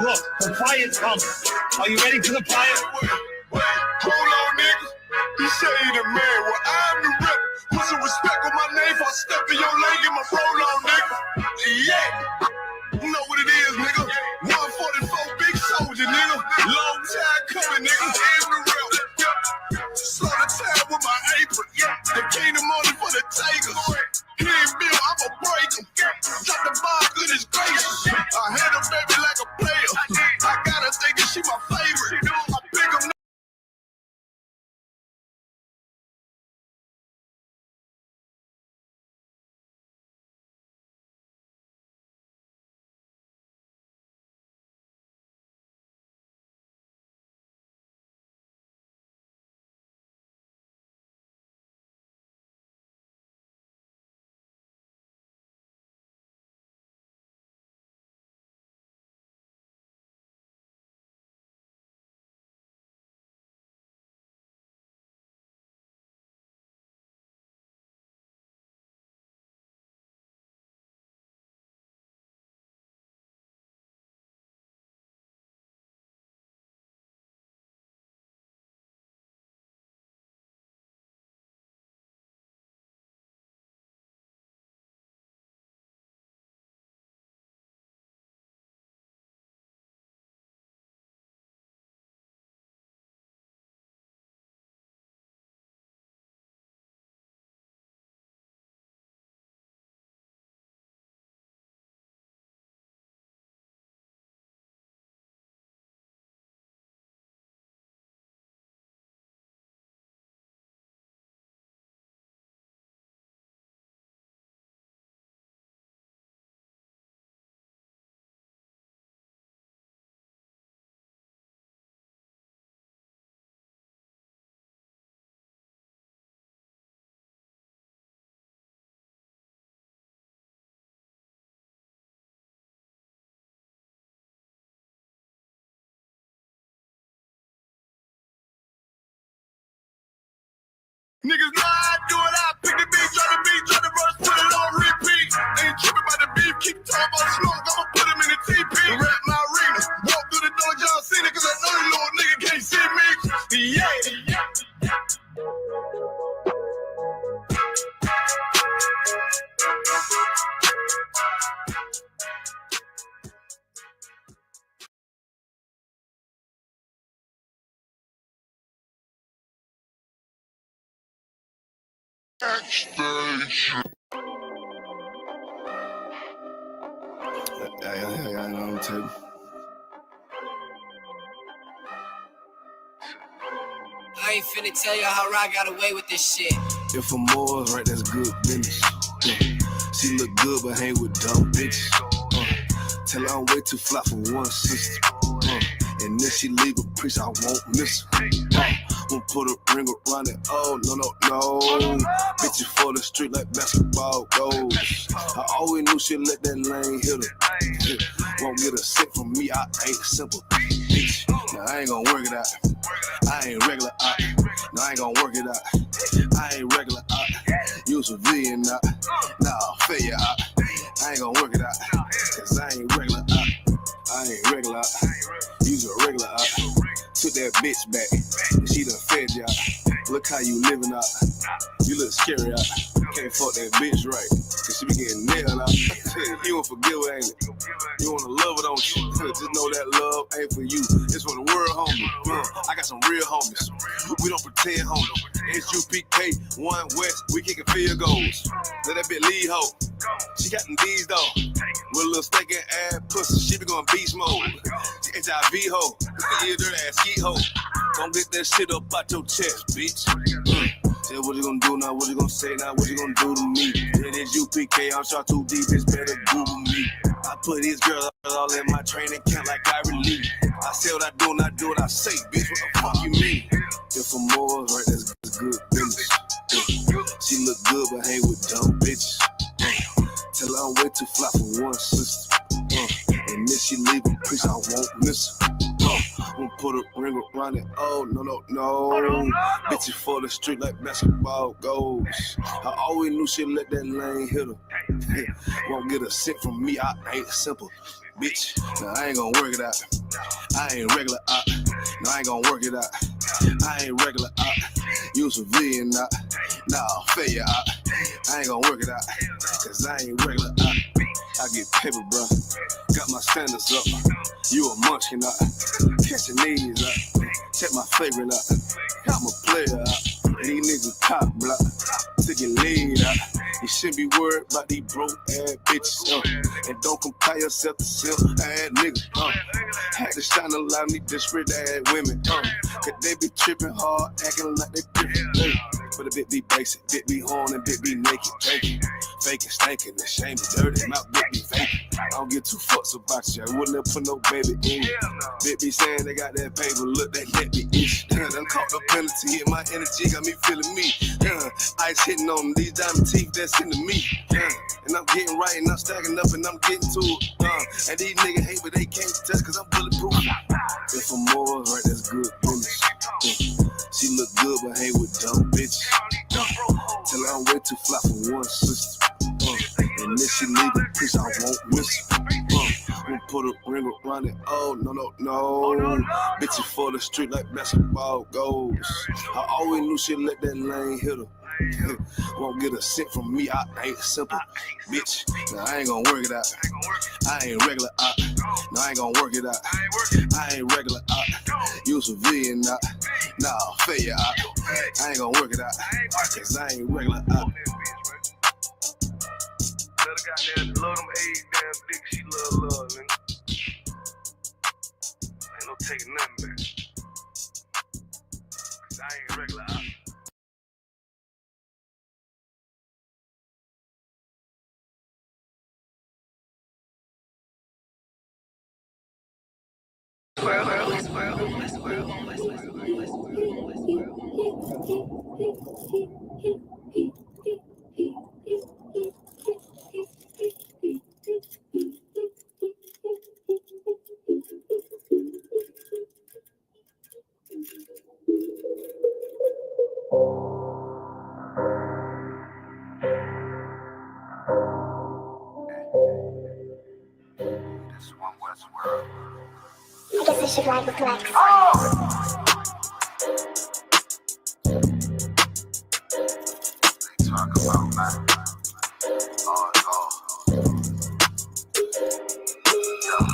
Look, the fire's coming. Are you ready for the fire? Wait, hold on, nigga. He say he the man, well, I'm the rep. Put some respect on my name for I step in your lane, get my roll on, nigga. Yeah. You know what it is, nigga. 144 big soldier, nigga. Long time coming, nigga. I'm the rep. Slow the time with my apron. The kingdom money for the takers. He ain't built, I'ma break him. Drop the bomb, goodness gracious. I handle baby like a player. I gotta think that she my favorite. I pick him. Niggas know I do it, I pick the beat, drop the verse, put it on repeat. Ain't tripping about the beef, keep talking about smoke, I'ma put him in the TP. Rap my arena, walk through the door, John Cena, cause I know the little nigga can't see me. Yeah. Backstage. I know I'm taking. I ain't finna tell you how I got away with this shit. If I'm more right, that's good business. She look good, but hang with dumb bitches. Tell her I'm way too fly for one sister. And then she leave a priest, I won't miss her. Won't put a ring around it. Oh, no. Bitches for the street like basketball goes. I always knew she'd let that lane hit her. Won't get a sip from me, I ain't simple. Bitch, now I ain't gonna work it out. I ain't regular out. No, I ain't gonna work it out. I ain't regular out. You civilian out. Nah, failure out. I ain't gonna work it out. Cause I ain't regular out. I ain't regular out. You's a regular out. Took that bitch back. And she done fed you out. Look how you living out. You look scary out. Can't fuck that bitch right. Cause she be getting nailed out. You won't forgive her, ain't it? You wanna love her, don't you? Just know that love ain't for you. It's for the world, homie. I got some real homies. We don't pretend, homie. Isupk, 1 West, we kicking field goals. Let that bitch lead, ho. She got them D's, though. With a little stinking ass pussy, she be going beast mode. She HIV, ho. You a dirty ass skeet, ho. Don't get that shit up out your chest, bitch. Say what you gonna do now, what you gonna say now, what you gonna do to me? It is UPK, I'm shot too deep, it's better Google me. I put these girls all in my training camp like I relieve. I say what I do and I do what I say, bitch, what the fuck you mean? If I'm more right, that's good business. She look good but hang with dumb bitches. Tell her I'm way too fly for one sister. And then she leave a priest, I won't miss her. Won't put a ring around it. Oh, no. Bitches for the street like basketball goes. I always knew she'd let that lane hit her. Won't get a cent from me, I ain't simple. Bitch, nah, I ain't gonna work it out. I ain't regular out. No, I ain't gonna work it out. I ain't regular out. You civilian out. Nah, failure out. I ain't gonna work it out. Cause I ain't regular out. I get paper, bro. Got my standards up. You a munchkin out. Catching these out. Check my favorite out. I'm a player out. These niggas top block. Taking lead out. You shouldn't be worried about these broke ass bitches. And don't compare yourself to simp ass niggas. Had to shine a lot of these disparate ass women. Cause they be tripping hard, acting like they different. But a bit be basic, bit be horn and bit be naked. Faking, stinking, ashamed, dirty, mouth bit be vacant. I don't give two fucks about you. I wouldn't have put no baby in you. Bit be saying they got that paper, look, that net be itch. Done caught the penalty, and my energy got me feeling me. Ice hitting on these diamond teeth that's into me. And I'm getting right, and I'm stacking up, and I'm getting to it. And these niggas hate, but they can't touch, cause I'm bulletproof. If I'm more, right, that's good business. She look good, but hang with dumb bitches. Till I'm way too fly for one sister. And if she leave a piece, I won't miss her. We'll put a ring around it. Oh, no. Bitches for the street like basketball goes. I always knew she'd let that lane hit her. Won't get a cent from me, I ain't simple. Bitch, nah, I ain't gonna work it out. I ain't regular out. No, I ain't gonna work it out. I ain't regular out. You civilian out. Nah, failure out. I ain't gonna work it out. Cause I ain't regular out. Goddamn, love them age damn dick, she love, nigga. Ain't no taking nothing back. Cause I ain't regular out. I guess I should ride with Lex. They talk about man.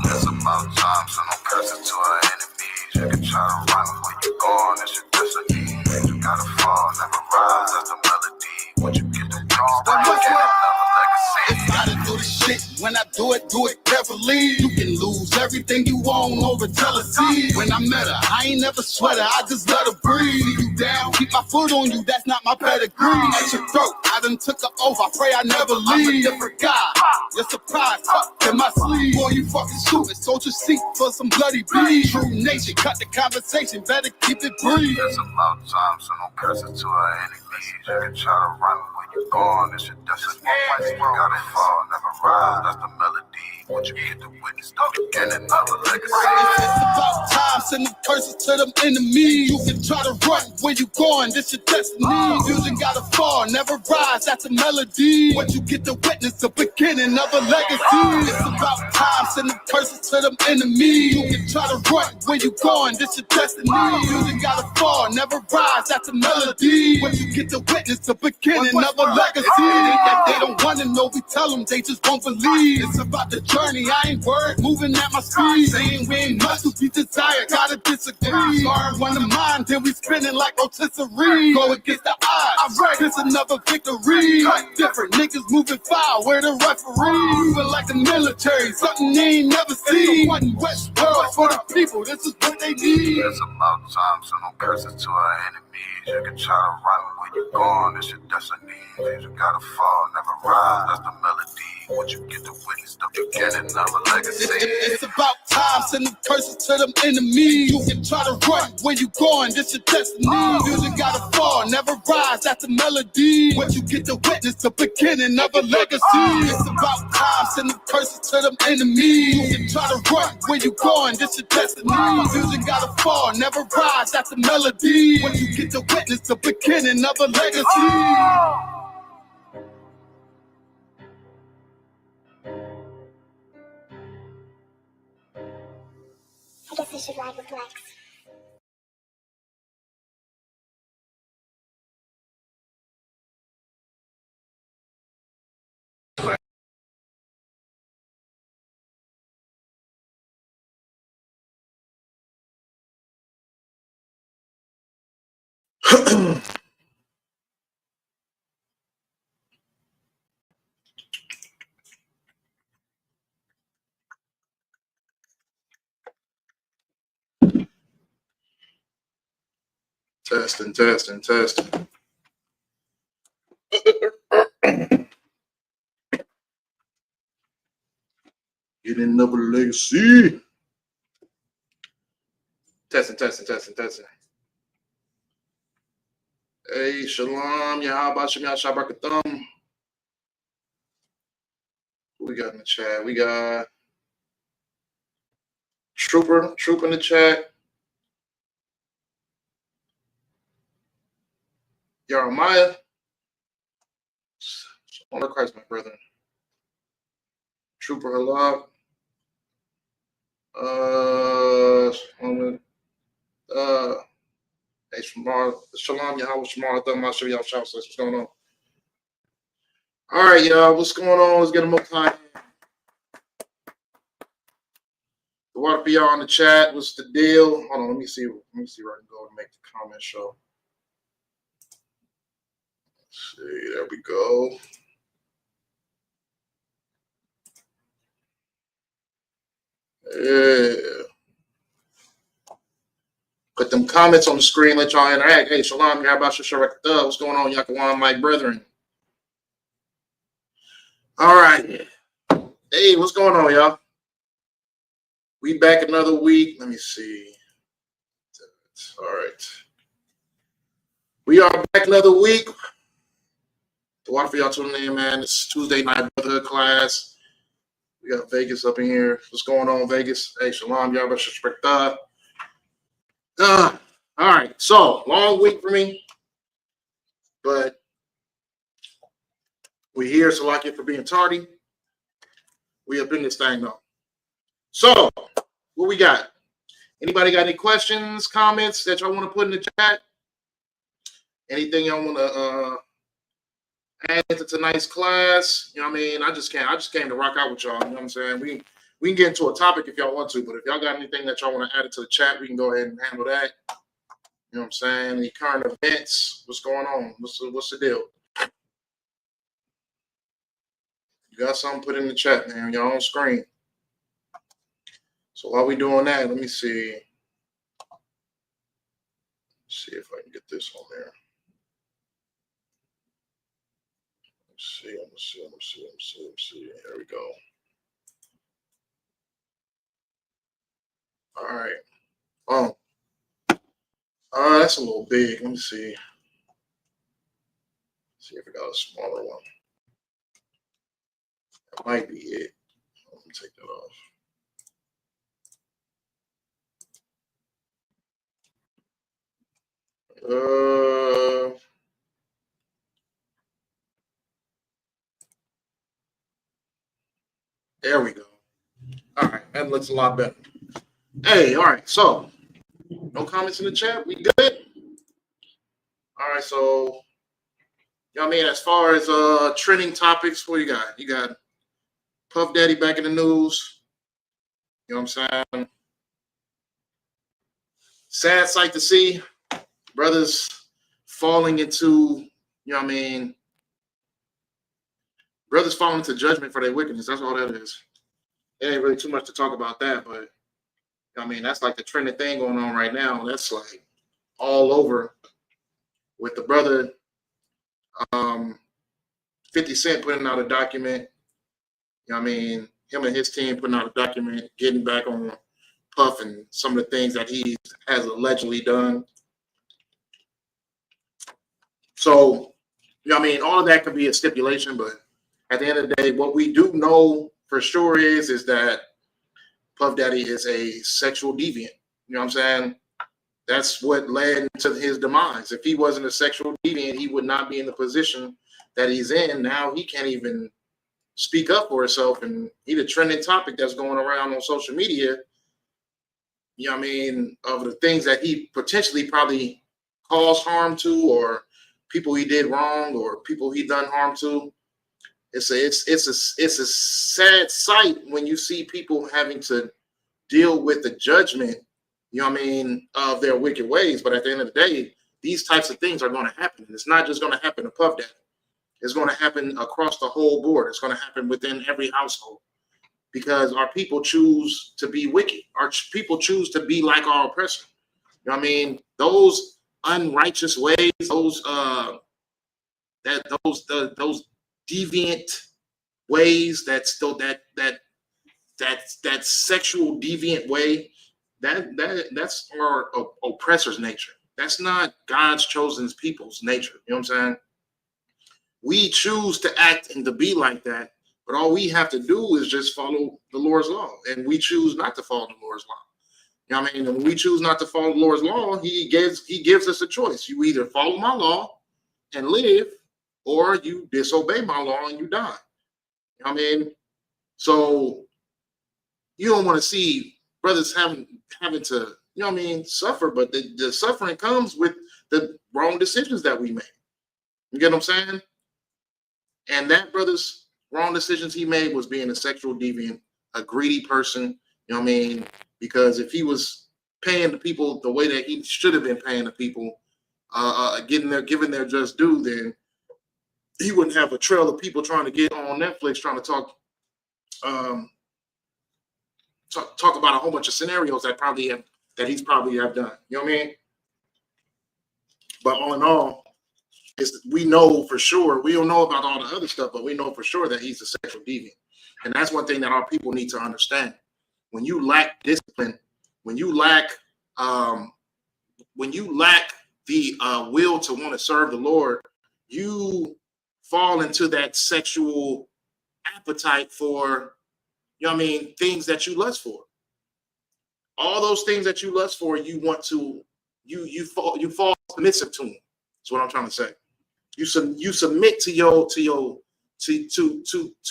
It's about time, so no cursing to our enemies. You can try to run when you gone, it's your destiny. You gotta fall, never rise, that's the melody. Once you get the job, right, you get another legacy. Gotta do the shit. When I do it carefully. You can lose everything you own over jealousy. When I met her, I ain't never sweat her, I just let her breathe. You down, keep my foot on you, that's not my pedigree. At your throat, I done took her oath, I pray I never leave. I'm a different guy, you're surprised, tucked in my sleeve. Boy, you fucking stupid, sold your seat for some bloody bleed. True nature, cut the conversation, better keep it brief. It's about time, so no cursing to our enemies. You can try to run when you gone, it's your destiny. You gotta fall, never rise, that's the melody. Once you get the witness, don't get another legacy. It's about time, send the curses to them enemies. You can try to run when you going, this your destiny. Fusion gotta fall, never rise, that's a melody. Once you get the witness, the beginning of a legacy. It's about time, send the curses to them enemies. You can try to run when you going, this your destiny. Fusion gotta fall, never rise, that's a melody. Once you get the witness, the beginning of a legacy. That they don't wanna know, we tell them, they just won't believe. It's about the journey, I ain't worried, moving at my speed. Saying we ain't much to be desired, gotta disagree. Start one of mine, then we spinning like rotisserie. Go against the odds, I read this another victory. Like different niggas moving foul, where the referee. Moving like the military, something they ain't never seen. One West world for the people, this is what they need. It's about time, so no curses to our enemies. You can try to run when you gone, it's your destiny. You gotta fall, never rise, that's the melody. Once you get the witness, don't you get another legacy. It's about time, send the curses to them enemies. You can try to run when you going, this your destiny. Fusion gotta fall, never rise, that's the melody. Once you get the witness, the beginning of a legacy. It's about time, sending curses to them enemies. You can try to run where you going, this your destiny. Music gotta fall, never rise, that's the melody. When you get to witness the beginning of a legacy. I guess I should ride with Lex. Testing. Getting another legacy. Testing. Hey, Shalom, Yahaba, Shem Yashabakathum. Who we got in the chat? We got Trooper in the chat. Jeremiah. Honor Christ, my brethren. Trooper Halab. Hey, Shalom, Yahweh, Shamar, Masha, y'all, what's going on? All right, y'all, what's going on? Let's get them up high. The water for y'all in the chat. What's the deal? Hold on, let me see where I can go and make the comment show. Let's see, there we go. Yeah. Put them comments on the screen, let y'all interact. Hey, Shalom, how about your what's going on, Yakawan, my brethren? All right. Hey, what's going on, y'all? We back another week. Let me see. All right. We are back another week. The water for y'all tuning in, man. It's Tuesday night Brotherhood class. We got Vegas up in here. What's going on, Vegas? Hey, Shalom, y'all. All right. So, long week for me. But we're here, so like it for being tardy. We up in this thing, though. So, what we got? Anybody got any questions, comments that y'all want to put in the chat? Anything y'all want to add to tonight's class? You know what I mean? I just came to rock out with y'all. You know what I'm saying? We can get into a topic if y'all want to, but if y'all got anything that y'all want to add it to the chat, we can go ahead and handle that. You know what I'm saying? Any current events? What's going on? What's the deal? You got something, put in the chat, man. Y'all on screen. So while we doing that, let me see. See if I can get this on there. Let's see. There we go. All right. Oh. That's a little big. Let me see. See if I got a smaller one. That might be it. Let me take that off. There we go. All right, that looks a lot better. Hey, all right, so no comments in the chat. We good? All right, so you know what I mean, as far as trending topics, what you got? You got Puff Daddy back in the news. You know what I'm saying? Sad sight to see. Brothers falling into, you know what I mean? Brothers falling into judgment for their wickedness. That's all that is. It ain't really too much to talk about that, but I mean, that's like the trending thing going on right now. That's like all over with the brother 50 Cent putting out a document. You know what I mean? Him and his team putting out a document, getting back on Puff and some of the things that he has allegedly done. So, you know what I mean? All of that could be a stipulation, but at the end of the day, what we do know for sure is that Puff Daddy is a sexual deviant. You know what I'm saying? That's what led to his demise. If he wasn't a sexual deviant, he would not be in the position that he's in. Now he can't even speak up for himself, and he's a trending topic that's going around on social media. You know what I mean? Of the things that he potentially probably caused harm to, or people he did wrong, or people he done harm to. It's a sad sight when you see people having to deal with the judgment, you know what I mean, of their wicked ways. But at the end of the day, these types of things are going to happen. It's not just going to happen to Puff Daddy. It's going to happen across the whole board. It's going to happen within every household, because our people choose to be wicked. Our people choose to be like our oppressor. You know what I mean? Those unrighteous ways, those deviant ways, that's still that sexual deviant way, that's our oppressor's nature. That's not God's chosen people's nature. You know what I'm saying? We choose to act and to be like that, but all we have to do is just follow the Lord's law, and we choose not to follow the Lord's law. You know what I mean? And when we choose not to follow the Lord's law, he gives us a choice. You either follow my law and live, or you disobey my law and you die. You know what I mean? So you don't want to see brothers having to, you know what I mean, suffer, but the suffering comes with the wrong decisions that we make. You get what I'm saying? And that brother's wrong decisions he made was being a sexual deviant, a greedy person, you know what I mean? Because if he was paying the people the way that he should have been paying the people, giving their just due, then he wouldn't have a trail of people trying to get on Netflix, trying to talk about a whole bunch of scenarios that he's probably have done. You know what I mean? But all in all, we know for sure, we don't know about all the other stuff, but we know for sure that he's a sexual deviant. And that's one thing that our people need to understand. When you lack discipline, when you lack the will to want to serve the Lord, you fall into that sexual appetite for, you know what I mean, things that you lust for. All those things that you lust for, you fall submissive to them. That's what I'm trying to say. You submit to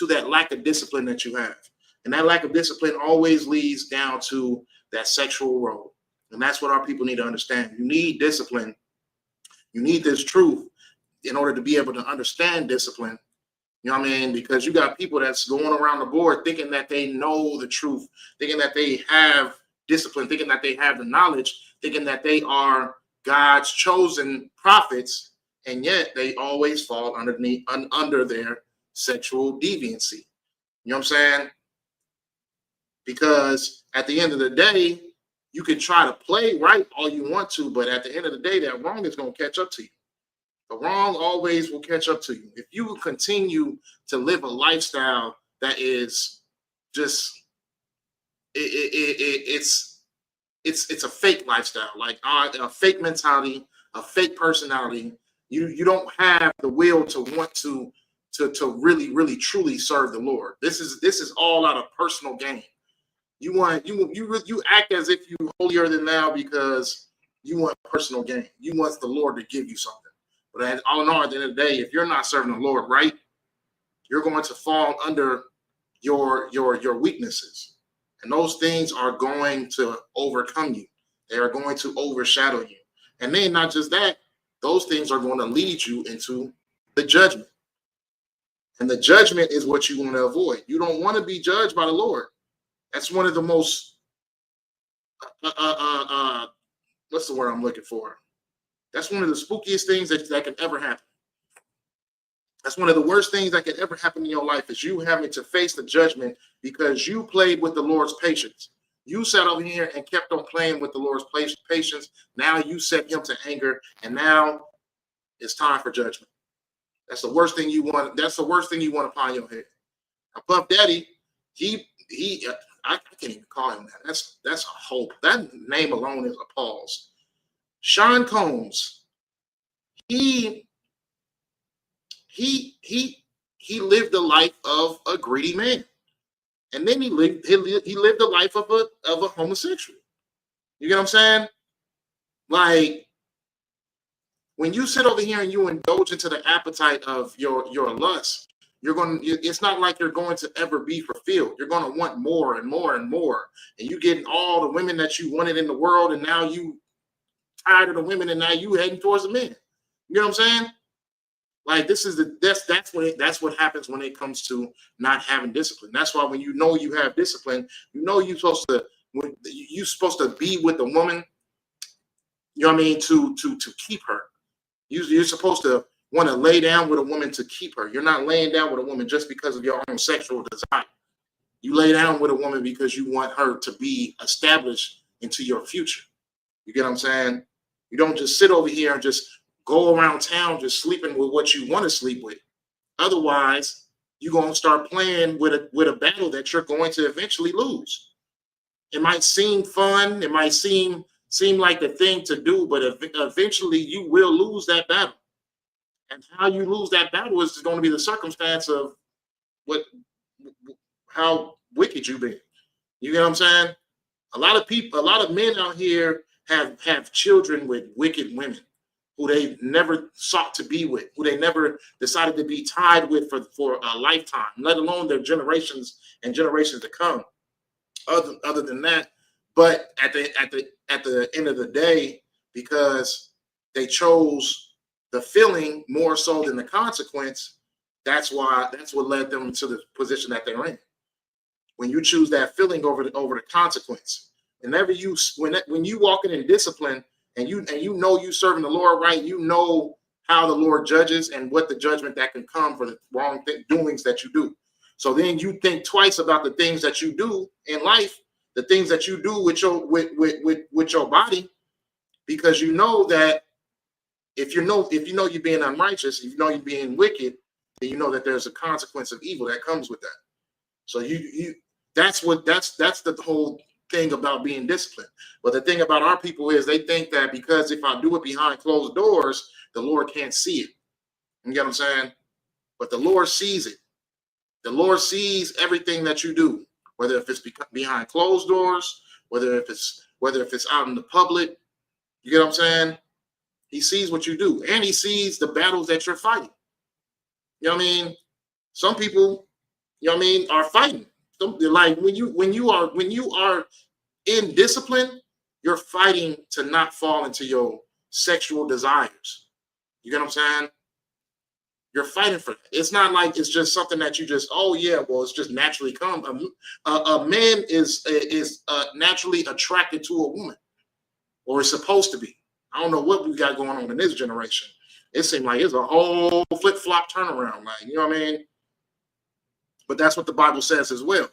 that lack of discipline that you have. And that lack of discipline always leads down to that sexual road. And that's what our people need to understand. You need discipline. You need this truth in order to be able to understand discipline. You know what I mean? Because you got people that's going around the board thinking that they know the truth, thinking that they have discipline, thinking that they have the knowledge, thinking that they are God's chosen prophets, and yet they always fall under their sexual deviancy. You know what I'm saying? Because at the end of the day, you can try to play right all you want to, but at the end of the day, that wrong is going to catch up to you. The wrong always will catch up to you. If you continue to live a lifestyle that is just, it's a fake lifestyle, like a fake mentality, a fake personality. You don't have the will to want to really, really, truly serve the Lord. This is all out of personal gain. You act as if you're holier than thou because you want personal gain. You want the Lord to give you something. But all in all, at the end of the day, if you're not serving the Lord right, you're going to fall under your weaknesses. And those things are going to overcome you. They are going to overshadow you. And then not just that, those things are going to lead you into the judgment. And the judgment is what you want to avoid. You don't want to be judged by the Lord. That's one of the most, what's the word I'm looking for? That's one of the spookiest things that can ever happen. That's one of the worst things that could ever happen in your life, is you having to face the judgment because you played with the Lord's patience. You sat over here and kept on playing with the Lord's patience. Now you set him to anger, and now it's time for judgment. That's the worst thing you want. That's the worst thing you want upon your head. Now, Puff Daddy, I can't even call him that. That's a whole, that name alone is a pause. Sean Combs, he lived the life of a greedy man. and then he lived the life of a homosexual. You get what I'm saying? Like, when you sit over here and you indulge into the appetite of your lust, it's not like you're going to ever be fulfilled. You're going to want more and more and more. And you getting all the women that you wanted in the world, and now you tired of the women, and now you heading towards the men. You know what I'm saying? Like, that's what happens when it comes to not having discipline. That's why when you know you have discipline, you know you're supposed to be with the woman, you know what I mean, to keep her. You're supposed to want to lay down with a woman to keep her. You're not laying down with a woman just because of your own sexual desire. You lay down with a woman because you want her to be established into your future. You get what I'm saying? You don't just sit over here and just go around town just sleeping with what you want to sleep with. Otherwise, you're going to start playing with a battle that you're going to eventually lose. It might seem fun. It might seem like the thing to do, but eventually you will lose that battle. And how you lose that battle is going to be the circumstance of how wicked you've been. You get what I'm saying? A lot of men out here have children with wicked women who they never sought to be with, who they never decided to be tied with for a lifetime, let alone their generations and generations to come. Other than that, but at the end of the day, because they chose the feeling more so than the consequence, that's what led them to the position that they're in. When you choose that feeling over the consequence, whenever when you walking in discipline and you know you serving the Lord right, you know how the Lord judges and what the judgment that can come for the wrong doings that you do. So then you think twice about the things that you do in life, the things that you do with your body, because you know that if you know you're being unrighteous, if you know you're being wicked, then you know that there's a consequence of evil that comes with that. So that's the whole thing about being disciplined. But the thing about our people is they think that because if I do it behind closed doors, the Lord can't see it. You get what I'm saying? But the Lord sees it. The Lord sees everything that you do, whether if it's behind closed doors, whether if it's out in the public. You get what I'm saying? He sees what you do, and he sees the battles that you're fighting. You know what I mean? Some people, you know what I mean, are fighting. Like when you are in discipline, you're fighting to not fall into your sexual desires. You get what I'm saying? You're fighting for it. It's not like it's just something that you just, oh yeah, well, it's just naturally come. A man is naturally attracted to a woman, or is supposed to be. I don't know what we got going on in this generation. It seems like it's a whole flip-flop turnaround, like, you know what I mean? But that's what the Bible says as well.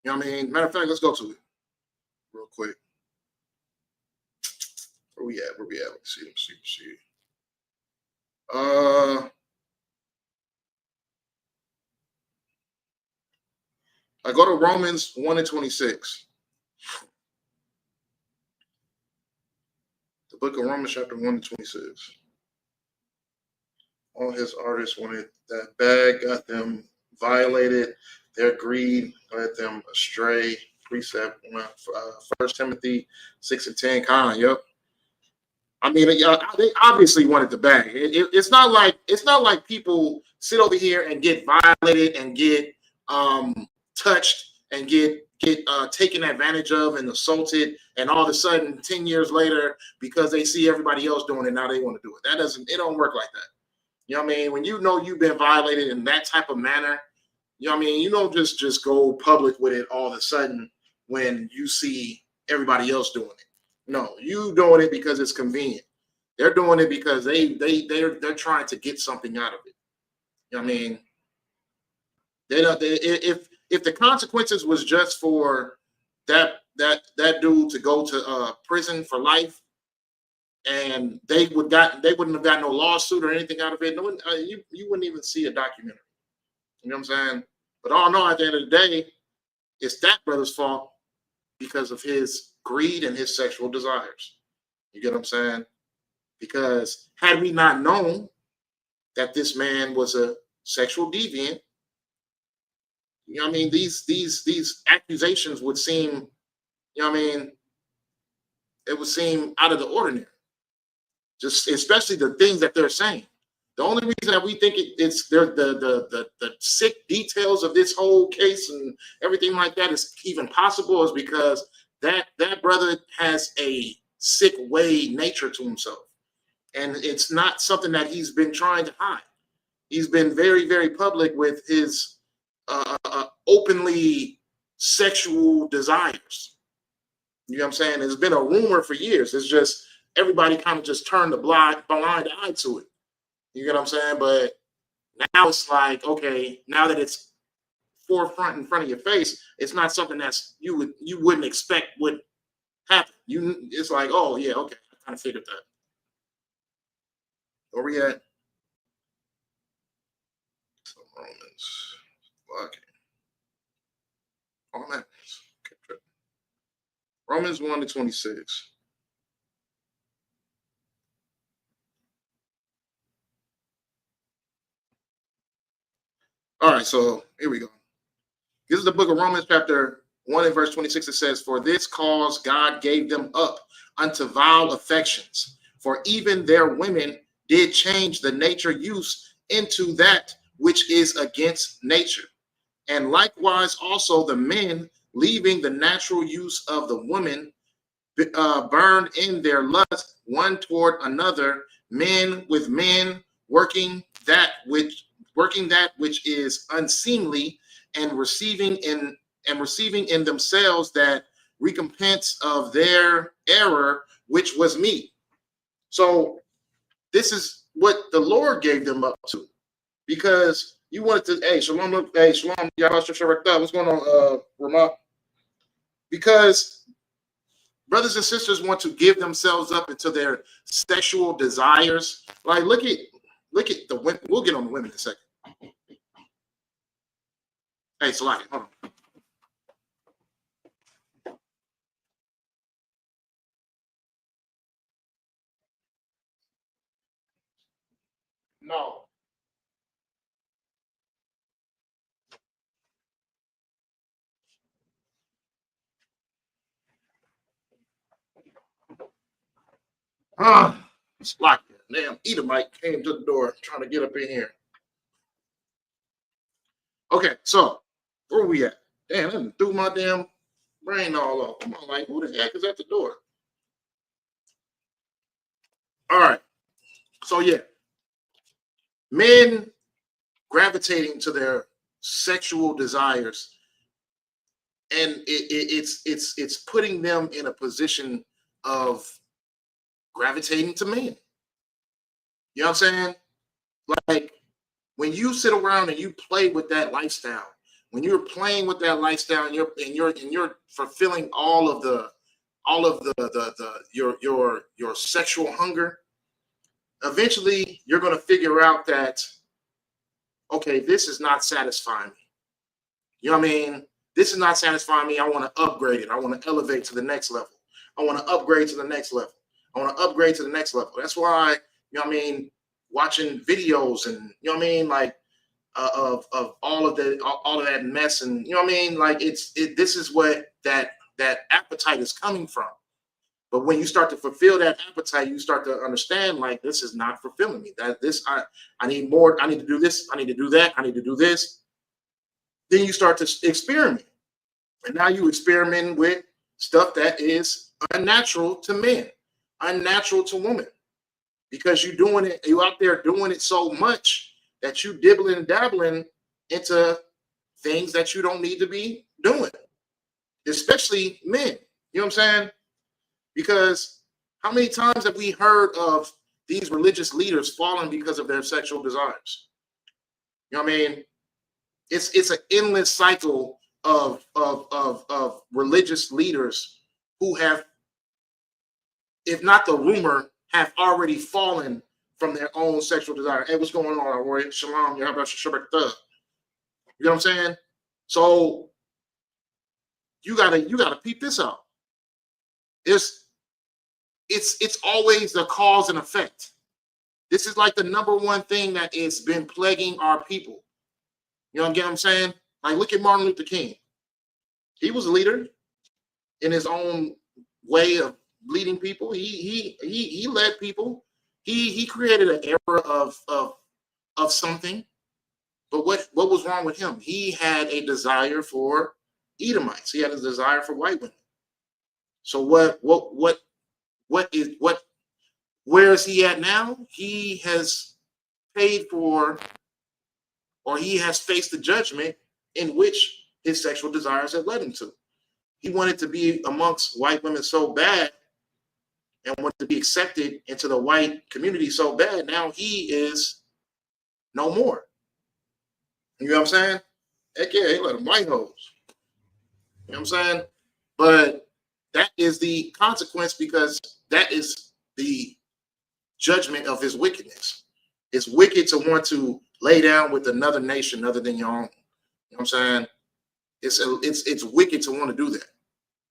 You know what I mean? Matter of fact, let's go to it real quick. Where we at? Let's see. I go to Romans 1:26. The book of Romans, chapter 1:26. All his artists wanted that bag, got them violated. Their greed led them astray. Precept, 1 Timothy 6:10. Yep. I mean, they obviously wanted the bag. It's not like people sit over here and get violated and get touched and get taken advantage of and assaulted, and all of a sudden 10 years later, because they see everybody else doing it, now they want to do it. It don't work like that. You know what I mean? When you know you've been violated in that type of manner, you know what I mean? You don't just go public with it all of a sudden when you see everybody else doing it. No, you doing it because it's convenient. They're doing it because they're trying to get something out of it. You know what I mean? If the consequences was just for that dude to go to prison for life, and they wouldn't have got no lawsuit or anything out of it, you wouldn't even see a documentary. You know what I'm saying? But all in all, at the end of the day, it's that brother's fault because of his greed and his sexual desires. You get what I'm saying? Because had we not known that this man was a sexual deviant, You know what I mean? These accusations would seem, you know what I mean, it would seem out of the ordinary. Just especially the things that they're saying. The only reason that we think it's the sick details of this whole case and everything like that is even possible is because that brother has a sick way nature to himself. And it's not something that he's been trying to hide. He's been very, very public with his openly sexual desires. You know what I'm saying? It's been a rumor for years. It's just everybody kind of just turned the blind eye to it. You get what I'm saying? But now it's like, okay, now that it's forefront in front of your face, it's not something that's you wouldn't expect would happen. It's like, oh yeah, okay, I kind of figured that. Where we at? So Romans. Okay. All that. Okay. Romans 1-26. All right, so here we go. This is the book of Romans, chapter 1 and verse 26. It says, "For this cause God gave them up unto vile affections, for even their women did change the nature use into that which is against nature. And likewise also the men, leaving the natural use of the woman, burned in their lust one toward another, men with men, working that which is unseemly, and receiving in themselves that recompense of their error, which was meat." So this is what the Lord gave them up to, because you wanted to. Hey, shalom, what's going on, Ramah? Because brothers and sisters want to give themselves up into their sexual desires. Like, look at the women. We'll get on the women in a second. Hey, Salaki, hold on. No. It's locked. Damn, Edomite came to the door trying to get up in here. Okay, so where we at? Damn, I threw my damn brain all off. I'm like, who the heck is at the door? All right. So yeah, men gravitating to their sexual desires, and it's putting them in a position of gravitating to men. You know what I'm saying? Like, when you sit around and you play with that lifestyle, when you're playing with that lifestyle and you're fulfilling all of your sexual hunger, eventually you're going to figure out that, okay, this is not satisfying me. You know what I mean? This is not satisfying me. I want to upgrade it. I want to elevate to the next level. I want to upgrade to the next level. I want to upgrade to the next level. That's why, you know what I mean, watching videos and, you know what I mean, like of all of that mess, and you know what I mean, like this is what that appetite is coming from. But when you start to fulfill that appetite, you start to understand, like, this is not fulfilling me. That this I need more. I need to do this. I need to do that. I need to do this. Then you start to experiment, and now you experiment with stuff that is unnatural to men, unnatural to women, because you're doing it. You're out there doing it so much that you dibbling and dabbling into things that you don't need to be doing, especially men. You know what I'm saying? Because how many times have we heard of these religious leaders falling because of their sexual desires? You know what I mean? It's an endless cycle of religious leaders who have, if not the rumor, have already fallen from their own sexual desire. Hey, what's going on, Roy? Shalom, how about your Shabbat? You know what I'm saying? So you gotta peep this out. It's always the cause and effect. This is like the number one thing that has been plaguing our people. You know what I'm saying? Like, look at Martin Luther King. He was a leader in his own way of leading people. He led people. He created an era of something. But what was wrong with him? He had a desire for Edomites. He had a desire for white women. So where is he at now? He has paid for, or he has faced the judgment in which his sexual desires have led him to. He wanted to be amongst white women so bad and wanted to be accepted into the white community so bad. Now he is no more. You know what I'm saying? Heck yeah, he let them white hoes. You know what I'm saying? But that is the consequence, because that is the judgment of his wickedness. It's wicked to want to lay down with another nation other than your own. You know what I'm saying? It's wicked to want to do that.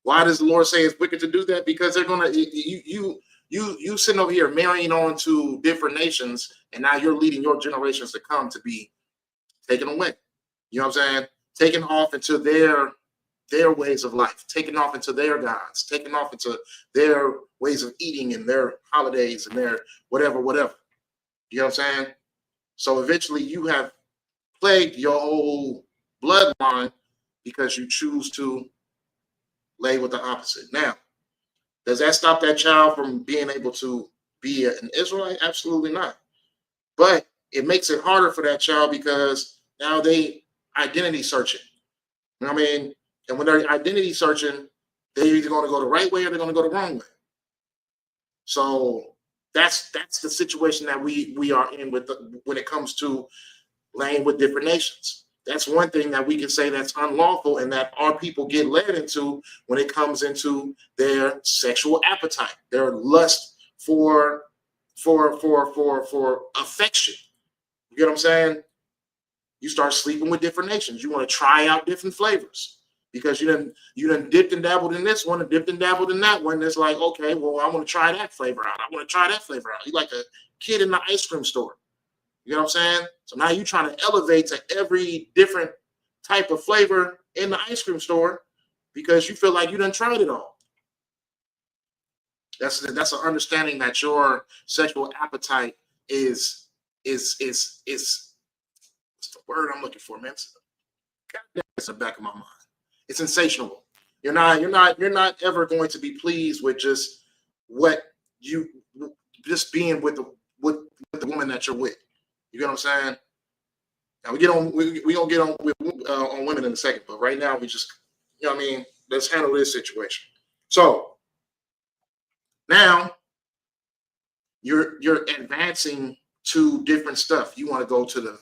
Why does the Lord say it's wicked to do that? Because they're gonna you sitting over here marrying on to different nations, and now you're leading your generations to come to be taken away. You know what I'm saying? Taken off into their ways of life, taken off into their gods, taken off into their ways of eating and their holidays and their whatever. You know what I'm saying? So eventually you have plagued your whole bloodline because you choose to lay with the opposite. Now, does that stop that child from being able to be an Israelite? Absolutely not. But it makes it harder for that child because now they identity searching. You know what I mean? And when they're identity searching, they're either going to go the right way or they're going to go the wrong way. So that's the situation that we are in with when it comes to laying with different nations. That's one thing that we can say that's unlawful and that our people get led into when it comes into their sexual appetite, their lust for affection. You get what I'm saying? You start sleeping with different nations. You want to try out different flavors because you done dipped and dabbled in this one and dipped and dabbled in that one. It's like, okay, well, I want to try that flavor out. I want to try that flavor out. You're like a kid in the ice cream store. You know what I'm saying? So now you're trying to elevate to every different type of flavor in the ice cream store because you feel like you done tried it all. That's an understanding that your sexual appetite is what's the word I'm looking for, man? It's the back of my mind. It's insatiable. You're not ever going to be pleased with just being with the woman that you're with. You get what I'm saying? Now we gonna get on women in a second, but right now we just, you know what I mean, let's handle this situation. So now you're advancing to different stuff. You want to go to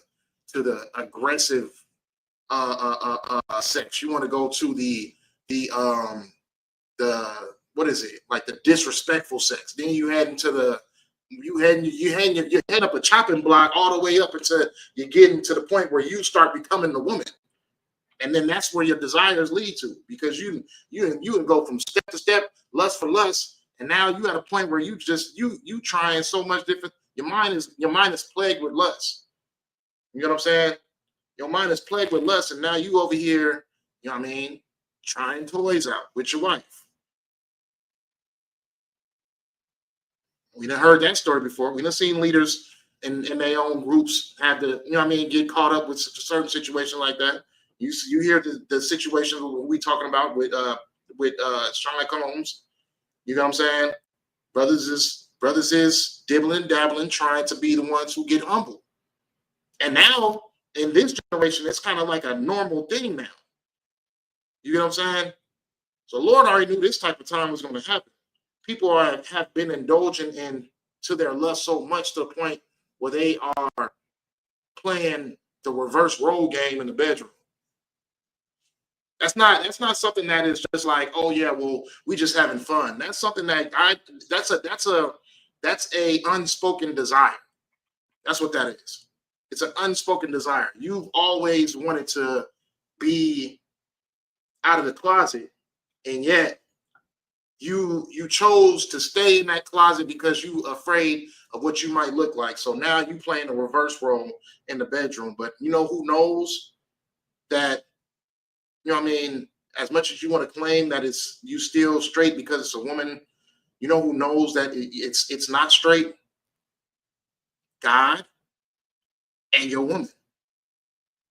the aggressive sex. You want to go to the what is it, like the disrespectful sex. Then you head into you head up a chopping block all the way up until you're getting to the point where you start becoming the woman, and then that's where your desires lead to, because you can go from step to step, lust for lust, and now you at a point where you trying so much different. Your mind is plagued with lust. You know what I'm saying? Your mind is plagued with lust, and now you over here, you know what I mean, trying toys out with your wife. We done heard that story before. We done seen leaders in their own groups have to, you know what I mean, get caught up with a certain situation like that. You hear the situation we talking about with Sherlock Holmes. You know what I'm saying? Brothers is dibbling and dabbling, trying to be the ones who get humble. And now in this generation, it's kind of like a normal thing now. You know what I'm saying? So Lord already knew this type of time was going to happen. People have been indulging into their lust so much to the point where they are playing the reverse role game in the bedroom. That's not something that is just like, oh yeah, well, we just having fun. That's something that's a unspoken desire. That's what that is. It's an unspoken desire. You've always wanted to be out of the closet, and yet you chose to stay in that closet because you afraid of what you might look like. So now you playing a reverse role in the bedroom. But you know who knows that You know what I mean? As much as you want to claim that it's you still straight because it's a woman, you know who knows that it's not straight? God and your woman.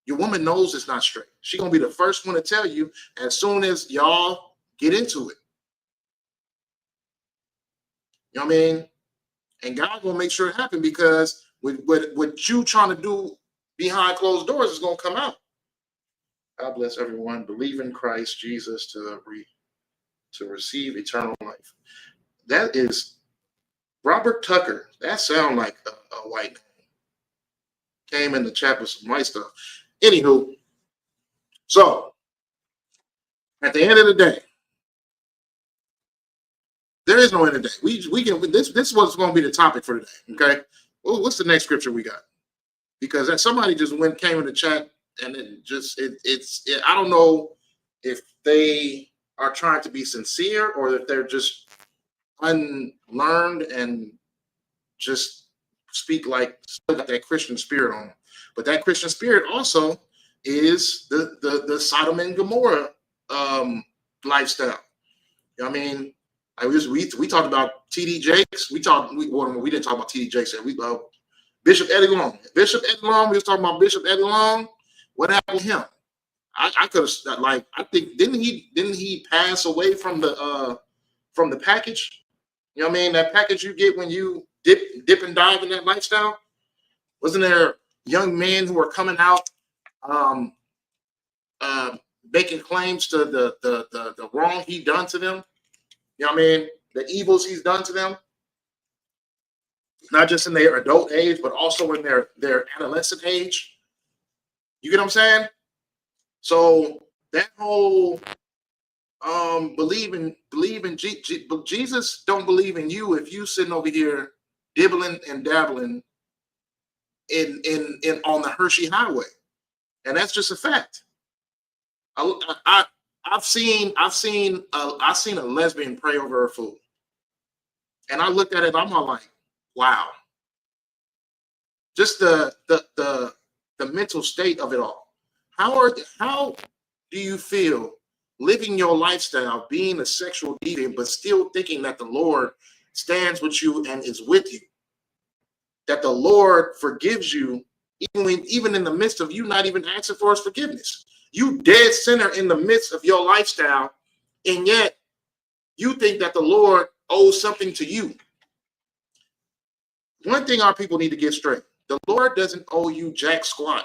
Your woman knows it's not straight. She's gonna be the first one to tell you as soon as y'all get into it. You know what I mean? And God gonna make sure it happen because with what you trying to do behind closed doors is gonna come out. God bless everyone. Believe in Christ Jesus to receive eternal life. That is Robert Tucker. That sound like a white name. Came in the chat with some white stuff. Anywho, so at the end of the day, there is no end of the day. We can this was going to be the topic for today. Okay, well, what's the next scripture we got? Because somebody just came in the chat and I don't know if they are trying to be sincere or if they're just unlearned and just speak like still got that Christian spirit on them. But that Christian spirit also is the Sodom and Gomorrah lifestyle. You know what I mean? We talked about T.D. Jakes. We didn't talk about T.D. Jakes. We Bishop Eddie Long. Bishop Eddie Long. We was talking about Bishop Eddie Long. What happened to him? I could have I think didn't he pass away from the package? You know what I mean? That package you get when you dip and dive in that lifestyle. Wasn't there young men who were coming out making claims to the wrong he done to them? You know what I mean? The evils he's done to them. Not just in their adult age, but also in their adolescent age. You get what I'm saying? So that whole believe in Jesus don't believe in you if you sitting over here dibbling and dabbling in on the Hershey Highway, and that's just a fact. I've seen a lesbian pray over her food, and I looked at it. I'm all like, wow. Just the mental state of it all. How do you feel living your lifestyle, being a sexual deviant, but still thinking that the Lord stands with you and is with you? That the Lord forgives you even in the midst of you not even asking for his forgiveness. You dead sinner in the midst of your lifestyle, and yet you think that the Lord owes something to you. One thing our people need to get straight. The Lord doesn't owe you jack squat.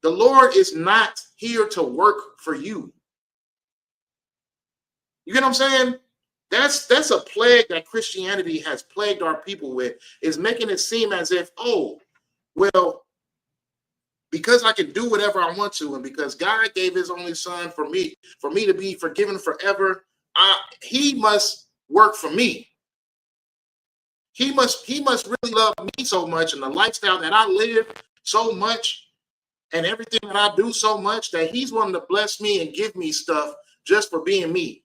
The Lord is not here to work for you. You get what I'm saying? That's a plague that Christianity has plagued our people with, is making it seem as if, oh, well, because I can do whatever I want to, and because God gave his only son for me to be forgiven forever, he must work for me. He must really love me so much, and the lifestyle that I live so much, and everything that I do so much, that he's wanting to bless me and give me stuff just for being me.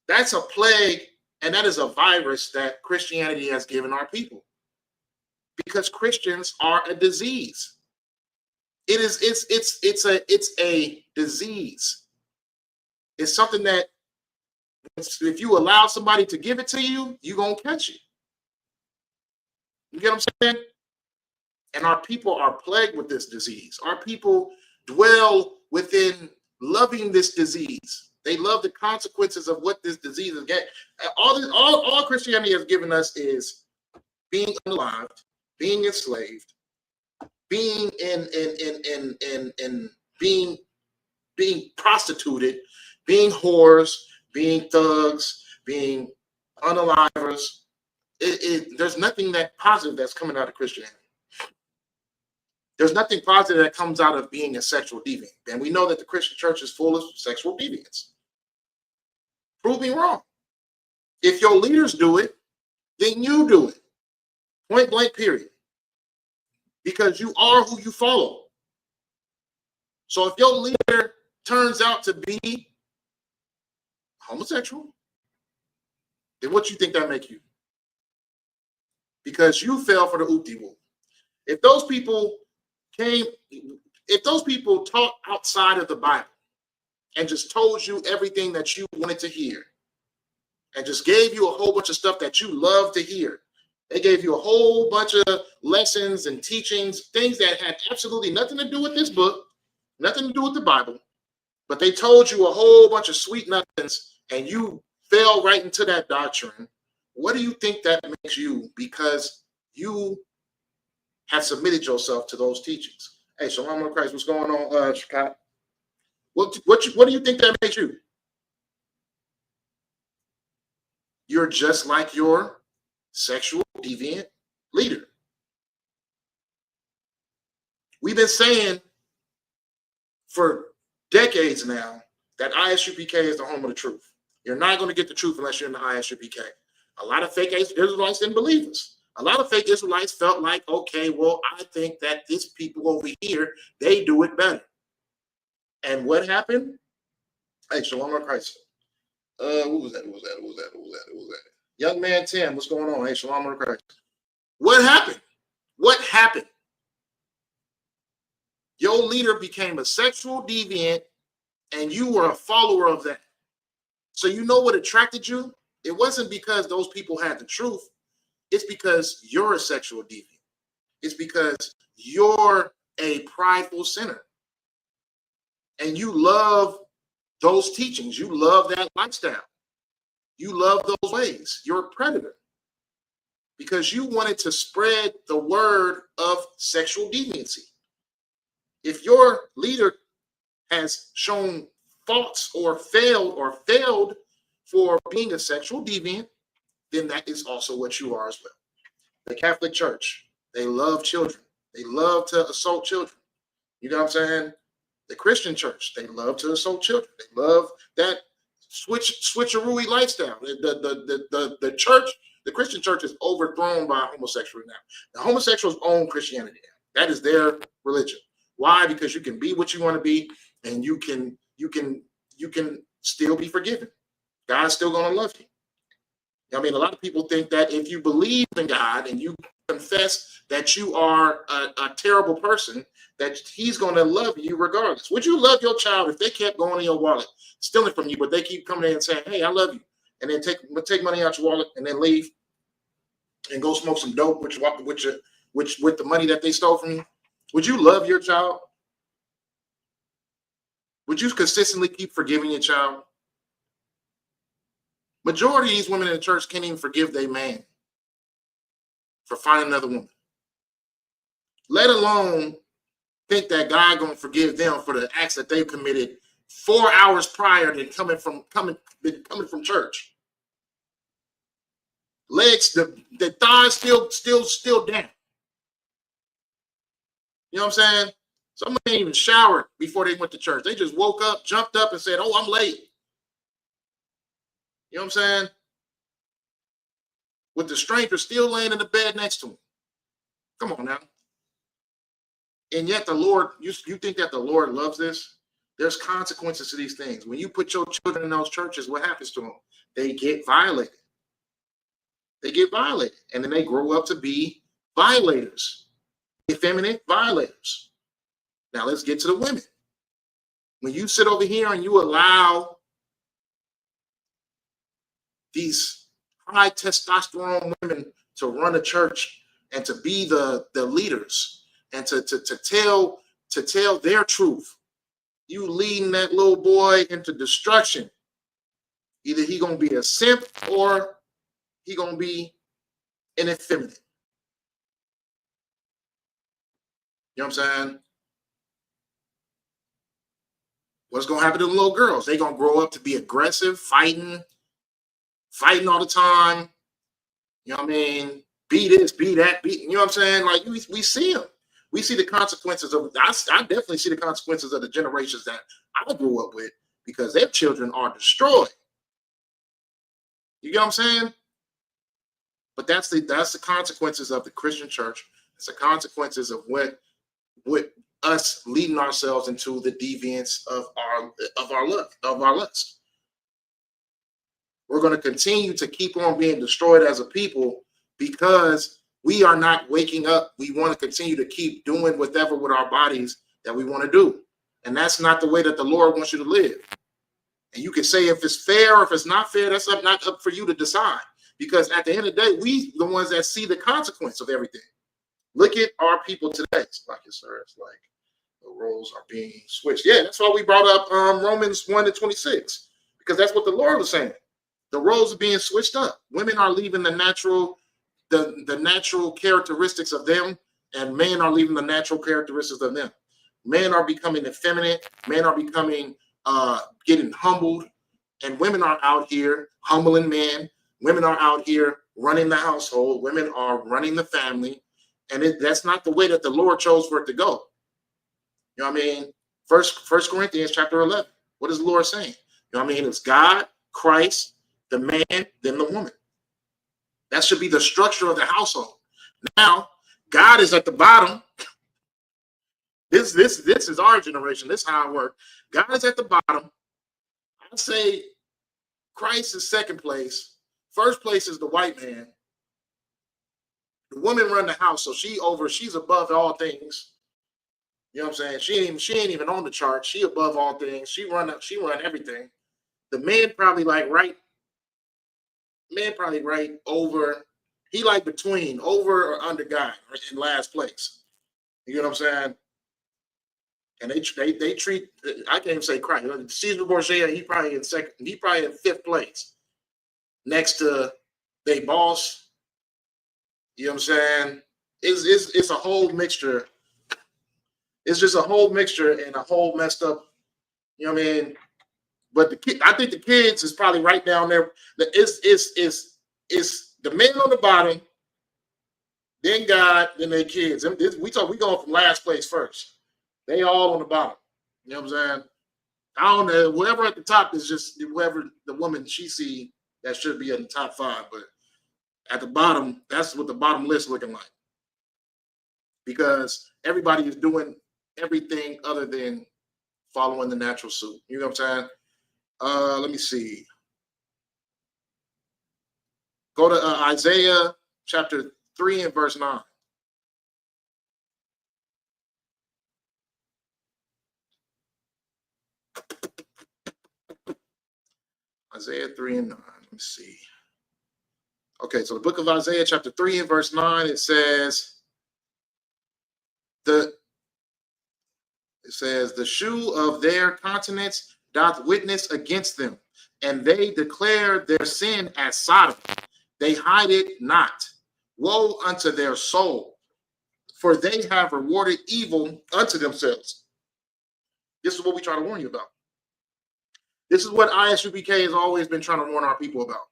That's a plague, and that is a virus that Christianity has given our people. Because Christians are a disease. It's a disease. It's something that if you allow somebody to give it to you, you're going to catch it. You get what I'm saying? And our people are plagued with this disease. Our people dwell within loving this disease. They love the consequences of what this disease is getting. All Christianity has given us is being unalived, being enslaved, being being prostituted, being whores, being thugs, being unalivers. There's nothing that positive that's coming out of Christianity. There's nothing positive that comes out of being a sexual deviant. And we know that the Christian church is full of sexual deviants. Prove me wrong. If your leaders do it, then you do it. Point blank, period. Because you are who you follow. So if your leader turns out to be homosexual, then what you think that make you? Because you fell for the oopty-whoop. If those people came, if those people taught outside of the Bible and just told you everything that you wanted to hear and just gave you a whole bunch of stuff that you love to hear, they gave you a whole bunch of lessons and teachings, things that had absolutely nothing to do with this book, nothing to do with the Bible, but they told you a whole bunch of sweet nothings and you fell right into that doctrine. What do you think that makes you, because you have submitted yourself to those teachings? Hey, Shalom of Christ, what's going on, Scott? What do you think that makes you? You're just like your sexual deviant leader. We've been saying for decades now that ISUPK is the home of the truth. You're not going to get the truth unless you're in the ISUPK. A lot of fake Israelites didn't believe us. A lot of fake Israelites felt like, okay, well, I think that these people over here, they do it better. And what happened? Hey, Shalom of Christ. Who was that? Young man Tim, what's going on? Hey, Shalom of Christ. What happened? What happened? Your leader became a sexual deviant and you were a follower of that. So you know what attracted you? It wasn't because those people had the truth. It's because you're a sexual deviant. It's because you're a prideful sinner. And you love those teachings. You love that lifestyle. You love those ways. You're a predator. Because you wanted to spread the word of sexual deviancy. If your leader has shown faults or failed for being a sexual deviant, then that is also what you are as well. The Catholic Church, they love children. They love to assault children. You know what I'm saying? The Christian Church, they love to assault children. They love that switcheroo lifestyle. The church, the Christian Church is overthrown by homosexuality now. The homosexuals own Christianity now. That is their religion. Why? Because you can be what you want to be, and you can still be forgiven. God's still going to love you. I mean, a lot of people think that if you believe in God and you confess that you are a terrible person, that he's going to love you regardless. Would you love your child if they kept going in your wallet, stealing from you, but they keep coming in and saying, hey, I love you, and then take money out your wallet and then leave and go smoke some dope with the money that they stole from you? Would you love your child? Would you consistently keep forgiving your child? Majority of these women in the church can't even forgive their man for finding another woman, let alone think that God gonna forgive them for the acts that they've committed 4 hours prior to coming from church. Legs, the thighs still down. You know what I'm saying? Some ain't even showered before they went to church. They just woke up, jumped up, and said, "Oh, I'm late." You know what I'm saying? With the stranger still laying in the bed next to him. Come on now. And yet the Lord, you think that the Lord loves this? There's consequences to these things. When you put your children in those churches, what happens to them? They get violated. They get violated. And then they grow up to be violators, effeminate violators. Now let's get to the women. When you sit over here and you allow these high testosterone women to run a church and to be the leaders and to tell their truth, you leading that little boy into destruction. Either he gonna be a simp or he gonna be an effeminate. You know what I'm saying? What's gonna happen to the little girls? They gonna grow up to be aggressive, fighting all the time. You know what I mean? Be this, be that, be, you know what I'm saying? Like we see them. We see the consequences of, I definitely see the consequences of the generations that I grew up with, because their children are destroyed. You get what I'm saying? But that's the consequences of the Christian church. It's the consequences of what us leading ourselves into the deviance of our lust. We're going to continue to keep on being destroyed as a people because we are not waking up. We want to continue to keep doing whatever with our bodies that we want to do. And that's not the way that the Lord wants you to live. And you can say if it's fair or if it's not fair, that's not up for you to decide. Because at the end of the day, we the ones that see the consequence of everything. Look at our people today. It's like, yes, sir, it's like the roles are being switched. Yeah, that's why we brought up Romans 1:26, because that's what the Lord was saying. The roles are being switched up. Women are leaving the natural characteristics of them, and men are leaving the natural characteristics of them. Men are becoming effeminate. Men are becoming getting humbled, and women are out here humbling men. Women are out here running the household. Women are running the family, and that's not the way that the Lord chose for it to go. You know what I mean? First Corinthians chapter 11. What is the Lord saying? You know what I mean? It's God, Christ, the man, then the woman. That should be the structure of the household. Now, God is at the bottom. This is our generation. This is how it works. God is at the bottom. I'd say Christ is second place. First place is the white man. The woman run the house, so she's above all things. You know what I'm saying? She ain't even on the chart. She above all things. She run everything. The man probably right over. He like between over or under God in last place. You know what I'm saying? And they treat, I can't even say Christ. Caesar Borgia, he probably in second. He probably in fifth place, next to they boss. You know what I'm saying? It's a whole mixture. It's just a whole mixture and a whole messed up. You know what I mean? But I think the kids is probably right down there. It's the men on the bottom, then God, then their kids. We going from last place first. They all on the bottom. You know what I'm saying? I don't know. Whoever at the top is just whoever the woman she see that should be in the top 5. But at the bottom, that's what the bottom list looking like. Because everybody is doing everything other than following the natural suit. You know what I'm saying? Let me see. Go to Isaiah chapter 3 and verse 9. Isaiah 3 and 9. Let me see. Okay, so the book of Isaiah chapter 3 and verse 9, it says, the shoe of their countenance doth witness against them, and they declare their sin as Sodom. They hide it not. Woe unto their soul, for they have rewarded evil unto themselves. This is what we try to warn you about. This is what Isupk has always been trying to warn our people about.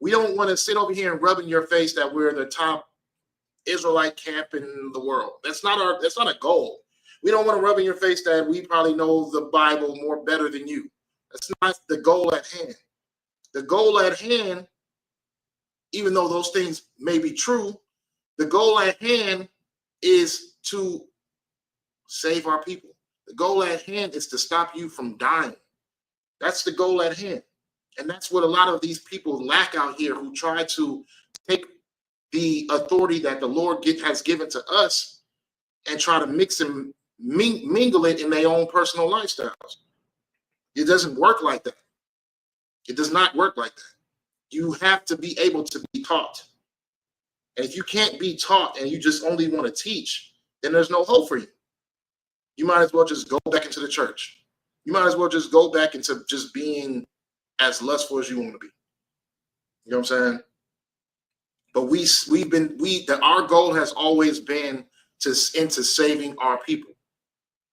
We don't want to sit over here and rub in your face that we're the top Israelite camp in the world. That's not a goal. We don't want to rub in your face that we probably know the Bible more better than you. That's not the goal at hand. The goal at hand, even though those things may be true, the goal at hand is to save our people. The goal at hand is to stop you from dying. That's the goal at hand. And that's what a lot of these people lack out here, who try to take the authority that the Lord has given to us and try to mix and mingle it in their own personal lifestyles. It doesn't work like that. It does not work like that. You have to be able to be taught. And if you can't be taught and you just only want to teach, then there's no hope for you. You might as well just go back into the church. You might as well just go back into just being as lustful as you want to be. You know what I'm saying? But our goal has always been into saving our people.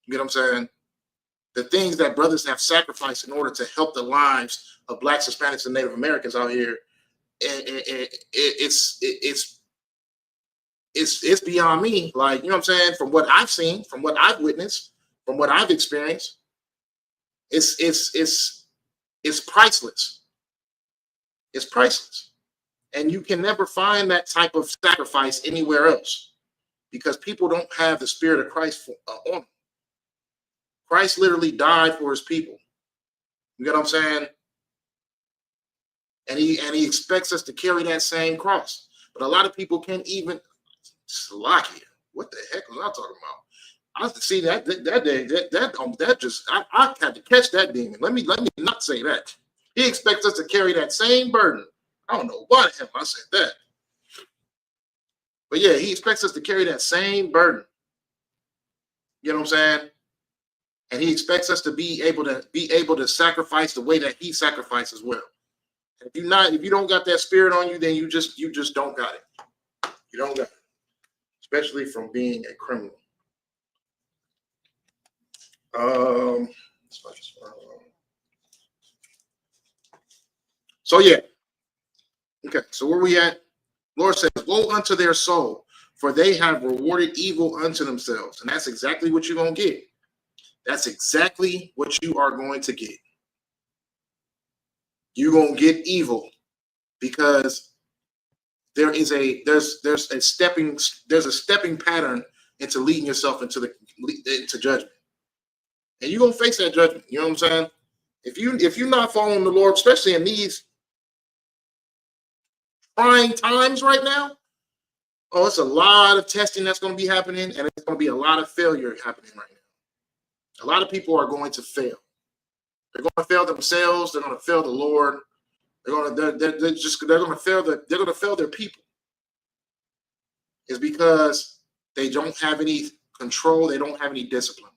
You know what I'm saying? The things that brothers have sacrificed in order to help the lives of Blacks, Hispanics, and Native Americans out here, it's beyond me. Like, you know what I'm saying? From what I've seen, from what I've witnessed, from what I've experienced, it's priceless. It's priceless. And you can never find that type of sacrifice anywhere else, because people don't have the spirit of Christ on them. Christ literally died for his people. You know what I'm saying? And he expects us to carry that same cross. But a lot of people can't even. Slovakia. What the heck was I talking about? I see that day that just I had to catch that demon. Let me not say that. He expects us to carry that same burden. I don't know why the hell I said that. But yeah, he expects us to carry that same burden. You know what I'm saying? And he expects us to be able to sacrifice the way that he sacrificed as well. If you don't got that spirit on you, then you just don't got it. You don't got it. Especially from being a criminal. So yeah. Okay, so where we at? Lord says, woe unto their soul, for they have rewarded evil unto themselves. And that's exactly what you're going to get. That's exactly what you are going to get. You're going to get evil because there's a stepping pattern into leading yourself into judgment. And you're going to face that judgment. You know what I'm saying? If you're not following the Lord, especially in these trying times right now, oh, it's a lot of testing that's going to be happening, and it's going to be a lot of failure happening right now. A lot of people are going to fail. They're going to fail themselves. They're going to fail the Lord. They're going to fail their people. It's because they don't have any control. They don't have any discipline.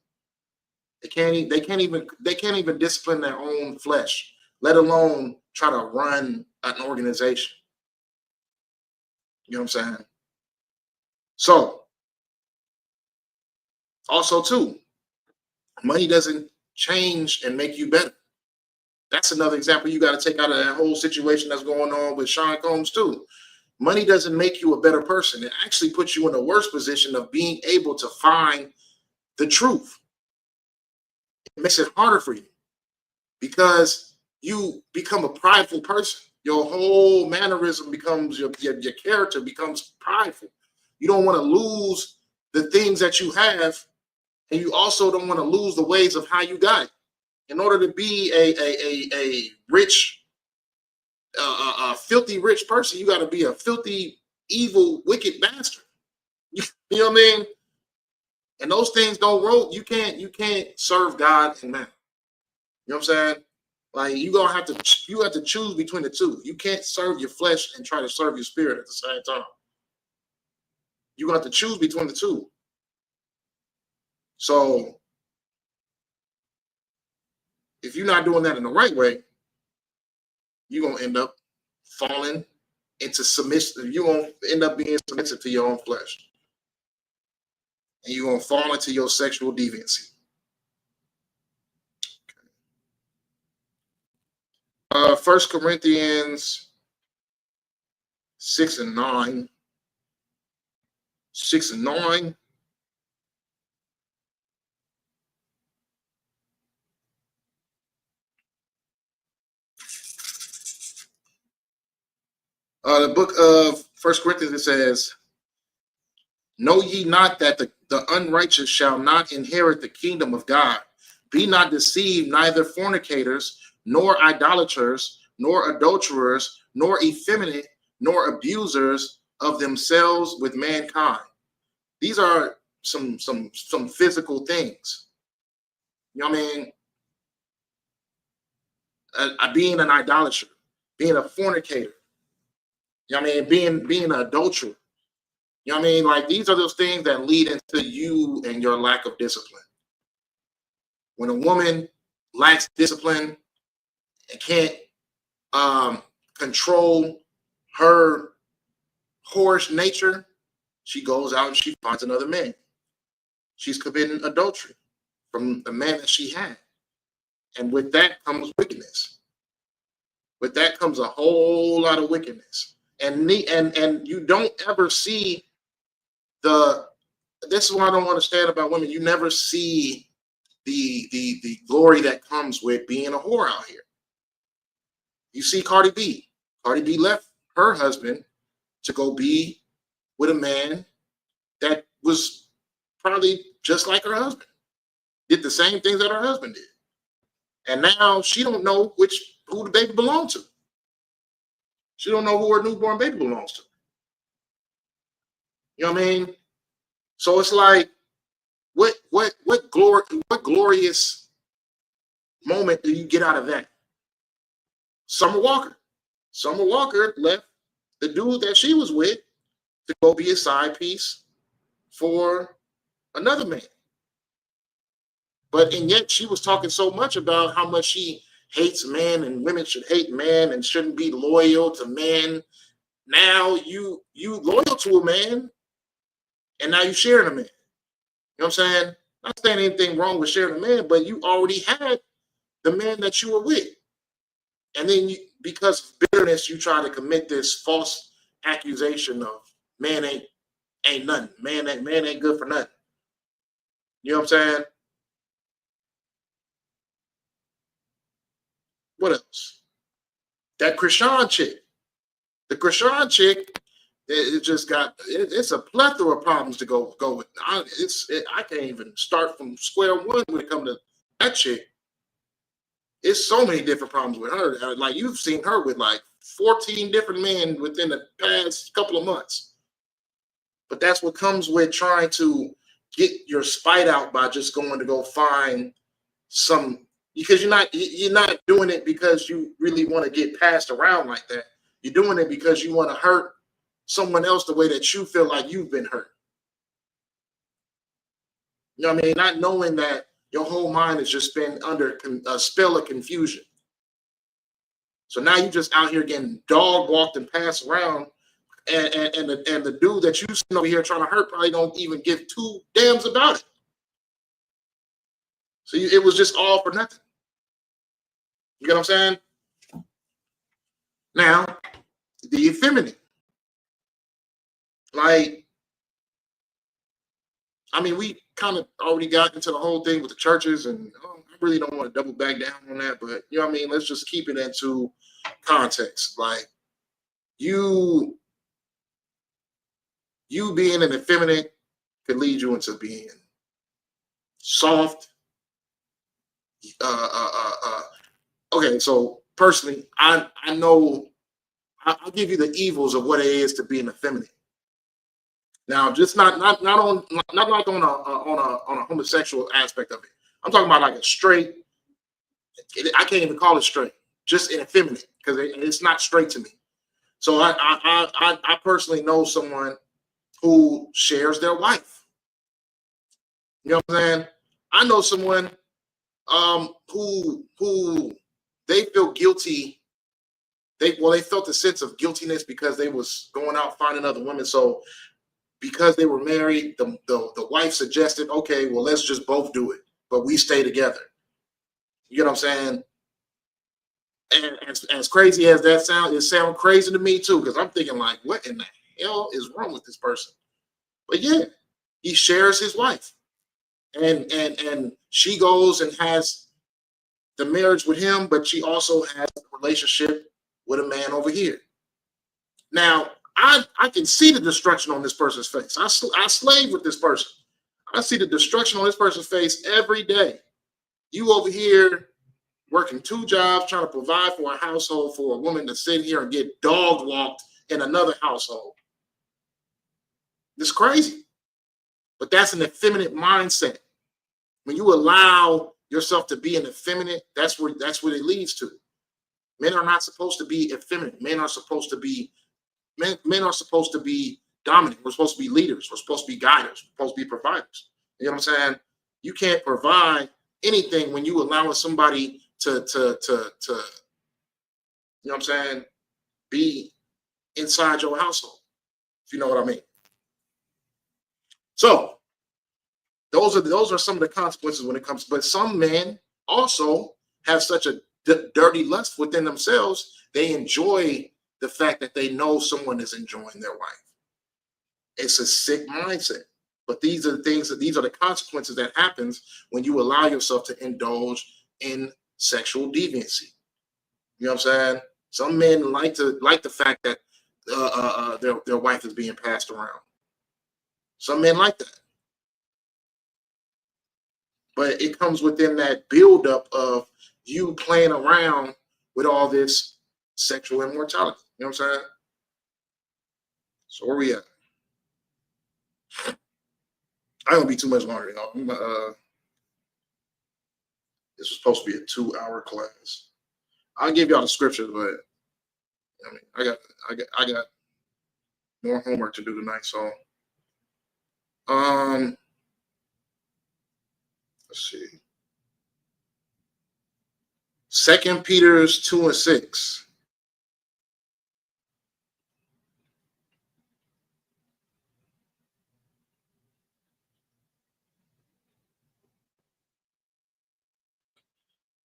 They can't even discipline their own flesh, let alone try to run an organization. You know what I'm saying? So, also too, money doesn't change and make you better. That's another example you got to take out of that whole situation that's going on with Sean Combs too. Money doesn't make you a better person. It actually puts you in a worse position of being able to find the truth. It makes it harder for you because you become a prideful person. Your whole mannerism becomes, your character becomes prideful. You don't want to lose the things that you have, and you also don't want to lose the ways of how you got it. In order to be a rich, filthy rich person, you got to be a filthy, evil, wicked bastard. You know what I mean? And those things don't roll. You can't serve God and man. You know what I'm saying? Like you have to choose between the two. You can't serve your flesh and try to serve your spirit at the same time. You're gonna have to choose between the two. So if you're not doing that in the right way, you're gonna end up falling into submission. You're gonna end up being submissive to your own flesh. And you're gonna fall into your sexual deviancy. 1 Corinthians 6 and 9. 6 and 9. The book of 1 Corinthians, it says, know ye not that the unrighteous shall not inherit the kingdom of God? Be not deceived, neither fornicators, nor idolaters, nor adulterers, nor effeminate, nor abusers of themselves with mankind. These are some physical things. You know what I mean? Being an idolater, being a fornicator. You know what I mean? Being an adulterer. You know what I mean? Like these are those things that lead into you and your lack of discipline. When a woman lacks discipline and can't control her whorish nature, she goes out and she finds another man. She's committing adultery from the man that she had. And with that comes wickedness. With that comes a whole lot of wickedness. And you don't ever see this is what I don't understand about women. You never see the glory that comes with being a whore out here. You see Cardi B. Cardi B left her husband to go be with a man that was probably just like her husband. Did the same things that her husband did. And now she don't know who the baby belonged to. She don't know who her newborn baby belongs to. You know what I mean? So it's like What glorious moment do you get out of that? Summer Walker. Summer Walker left the dude that she was with to go be a side piece for another man. And yet she was talking so much about how much she hates men and women should hate men and shouldn't be loyal to men. Now you loyal to a man, and now you sharing a man. You know what I'm saying? Not saying anything wrong with sharing a man, but you already had the man that you were with. And then because of bitterness, you try to commit this false accusation of man ain't nothing. Man ain't good for nothing. You know what I'm saying? What else? That Krishan chick. The Krishan chick, it's a plethora of problems to go with. I can't even start from square one when it comes to that chick. It's so many different problems with her. Like you've seen her with like 14 different men within the past couple of months. But that's what comes with trying to get your spite out by just going to go find some, because you're not doing it because you really want to get passed around like that. You're doing it because you want to hurt someone else the way that you feel like you've been hurt. You know what I mean? Not knowing that your whole mind has just been under a spell of confusion. So now you're just out here getting dog walked and passed around, and the dude that you sitting over here trying to hurt probably don't even give two damns about it. So it was just all for nothing. You get what I'm saying? Now, the effeminate. Like, I mean, we kind of already got into the whole thing with the churches, and I really don't want to double back down on that, but you know what I mean? Let's just keep it into context. Like, you being an effeminate could lead you into being soft. Okay, so personally, I know I'll give you the evils of what it is to be an effeminate. Now, just not like on a homosexual aspect of it. I'm talking about like a straight. I can't even call it straight. Just an effeminate, because it's not straight to me. So I personally know someone who shares their wife. You know what I'm saying? I know someone who they feel guilty. They felt a sense of guiltiness because they was going out finding other women. So because they were married, the wife suggested, okay, well, let's just both do it, but we stay together. You know what I'm saying? And as crazy as that sounds, it sounds crazy to me too, because I'm thinking like, what in the hell is wrong with this person? But yeah, he shares his wife, and she goes and has the marriage with him, but she also has a relationship with a man over here. Now, I can see the destruction on this person's face. I slave with this person. I see the destruction on this person's face every day. You over here working two jobs, trying to provide for a household for a woman to sit here and get dog walked in another household. It's crazy. But that's an effeminate mindset. When you allow yourself to be an effeminate, that's what it leads to. Men are not supposed to be effeminate. Men are supposed to be dominant. We're supposed to be leaders. We're supposed to be guiders. We're supposed to be providers. You know what I'm saying? You can't provide anything when you allowing somebody to you know what I'm saying, be inside your household, if you know what I mean. So those are some of the consequences when it comes. But some men also have such a dirty lust within themselves. They enjoy the fact that they know someone is enjoying their wife. It's a sick mindset. But these are the consequences that happens when you allow yourself to indulge in sexual deviancy. You know what I'm saying? Some men like the fact that their wife is being passed around. Some men like that. But it comes within that buildup of you playing around with all this sexual immortality. You know what I'm saying? So where we at? I don't be too much longer, y'all. This was supposed to be a 2-hour class. I'll give y'all the scriptures, but I mean, I got more homework to do tonight. So, let's see. 2 Peter 2:6.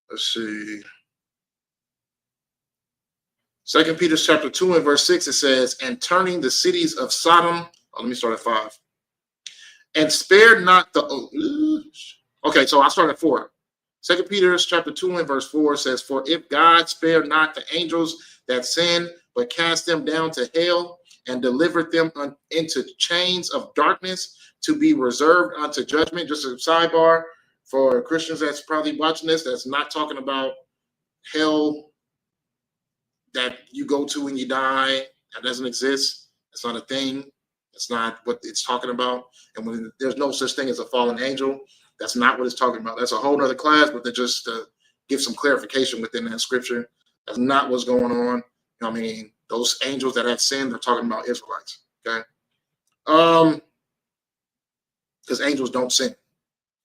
Let's see. 2 Peter chapter 2 and verse 6, it says, and turning the cities of Sodom, let me start at 5. And spared not the, okay, so I'll start at 4. 2 Peter chapter 2 and verse 4 says, for if God spared not the angels that sinned, but cast them down to hell and delivered them into chains of darkness to be reserved unto judgment. Just a sidebar for Christians that's probably watching this, that's not talking about hell that you go to when you die. That doesn't exist. It's not a thing. That's not what it's talking about. And when there's no such thing as a fallen angel, that's not what it's talking about. That's a whole other class, but they're just to give some clarification within that scripture. That's not what's going on. You know what I mean? Those angels that had sinned, they're talking about Israelites. Okay. Because angels don't sin.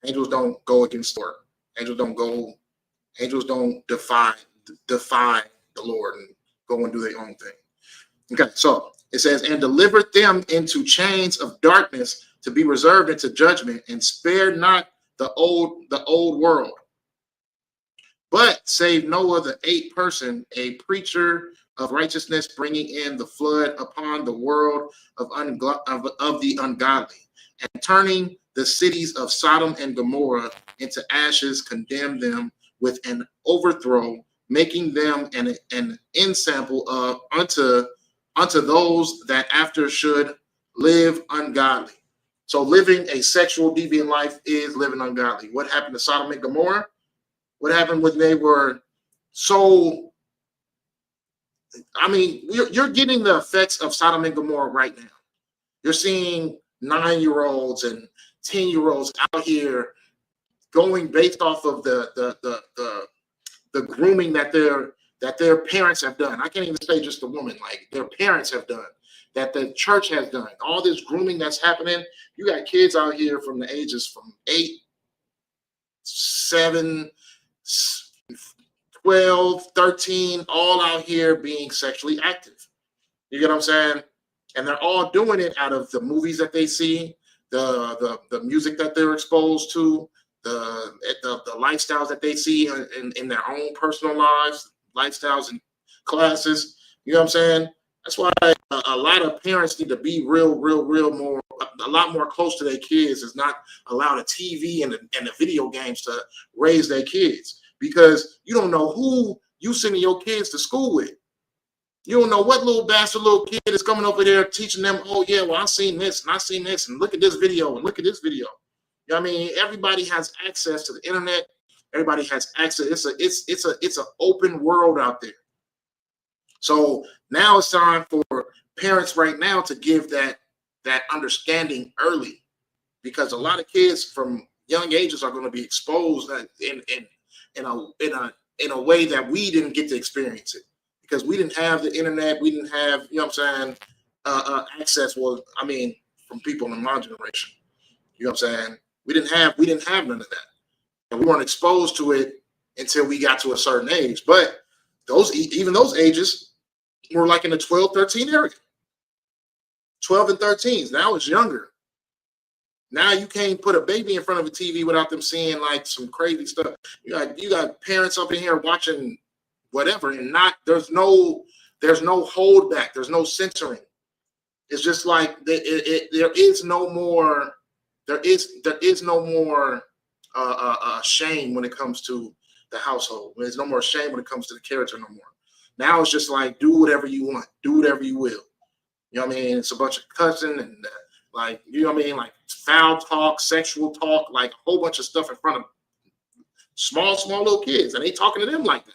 Angels don't go against the Lord. Angels don't defy the Lord and go and do their own thing. Okay, so it says, and delivered them into chains of darkness to be reserved into judgment, and spared not the old world, but saved Noah the 8th person, a preacher of righteousness, bringing in the flood upon the world of the ungodly, and turning the cities of Sodom and Gomorrah into ashes, condemned them with an overthrow, making them an ensample of unto those that after should live ungodly. So living a sexual deviant life is living ungodly. What happened to Sodom and Gomorrah? What happened when they were so, I mean, you're getting the effects of Sodom and Gomorrah right now. You're seeing 9-year-olds and 10-year-olds out here going based off of the grooming that their parents have done. I can't even say just the woman, like their parents have done, that the church has done. All this grooming that's happening. You got kids out here from the ages from 8, 7, 12, 13, all out here being sexually active. You get what I'm saying? And they're all doing it out of the movies that they see, the music that they're exposed to, the lifestyles that they see in their own personal lives, lifestyles and classes. You know what I'm saying? That's why a lot of parents need to be real more, a lot more close to their kids. Is not allow the TV and the video games to raise their kids, because you don't know who you sending your kids to school with. You don't know what little kid is coming over there teaching them, oh yeah, well, I seen this and I seen this, and look at this video and look at this video. You know what I mean? Everybody has access to the internet. Everybody has access. It's an open world out there. So now it's time for parents right now to give that understanding early, because a lot of kids from young ages are going to be exposed in a way that we didn't get to experience it, because we didn't have the internet. We didn't have, you know what I'm saying, access. Well, I mean, from people in my generation, you know what I'm saying? We didn't have none of that. And we weren't exposed to it until we got to a certain age. But even those ages were like in the 12, 13 area. 12 and 13s. Now it's younger. Now you can't put a baby in front of a TV without them seeing like some crazy stuff. You got parents up in here watching whatever, and there's no holdback. There's no censoring. It's just like there is no more shame when it comes to the household. There's no more shame when it comes to the character no more. Now it's just like, do whatever you want, do whatever you will. You know what I mean? It's a bunch of cussing and like, you know what I mean? Like foul talk, sexual talk, like a whole bunch of stuff in front of small little kids, and they talking to them like that.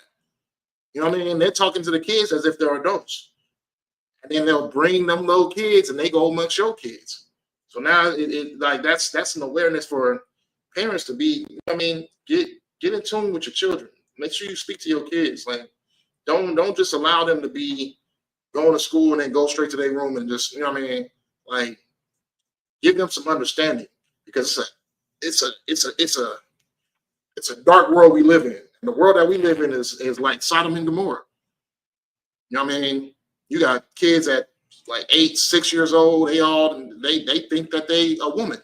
You know what I mean? They're talking to the kids as if they're adults. And then they'll bring them little kids and they go amongst your kids. So now it like that's an awareness for parents to be. I mean, get in tune with your children. Make sure you speak to your kids. Like, don't just allow them to be going to school and then go straight to their room and just, you know what I mean? Like, give them some understanding, because it's a dark world we live in. And the world that we live in is like Sodom and Gomorrah. You know what I mean? You got kids at like 8, 6 years old. They think that they a woman.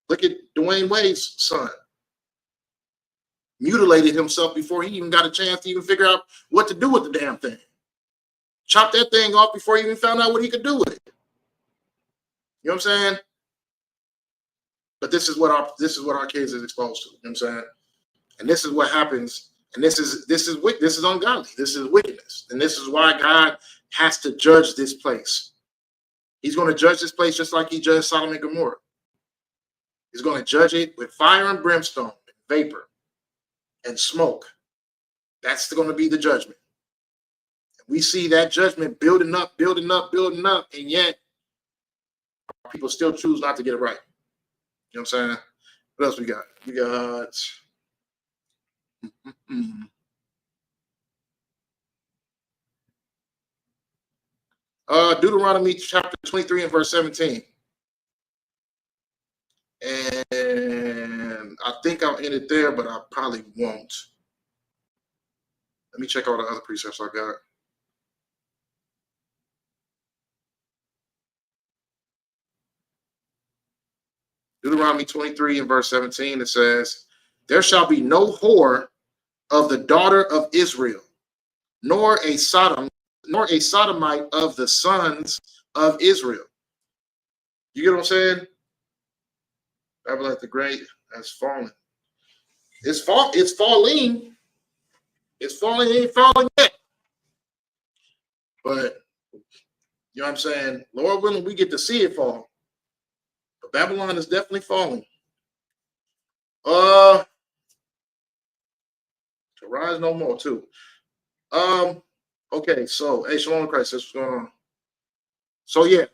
Look at Dwayne Wade's son. Mutilated himself before he even got a chance to even figure out what to do with the damn thing. Chopped that thing off before he even found out what he could do with it. You know what I'm saying? But this is what our kids is exposed to. You know what I'm saying? And this is what happens. And this is ungodly. This is wickedness. And this is why God has to judge this place. He's going to judge this place just like he judged Sodom and Gomorrah. He's going to judge it with fire and brimstone, and vapor, and smoke. That's going to be the judgment. We see that judgment building up, and yet people still choose not to get it right. You know what I'm saying? What else we got? We got Deuteronomy chapter 23 and verse 17. And I think I'll end it there, but I probably won't. Let me check all the other precepts I got. Deuteronomy 23 and verse 17, it says, "There shall be no whore of the daughter of Israel, nor a sodomite of the sons of Israel." You get what I'm saying? Babylon the Great has fallen. It's falling. It's falling. It ain't falling yet. But you know what I'm saying? Lord willing, we get to see it fall. But Babylon is definitely falling. To rise no more too. Okay, so hey, Shalom Christ, what's going on? So yeah.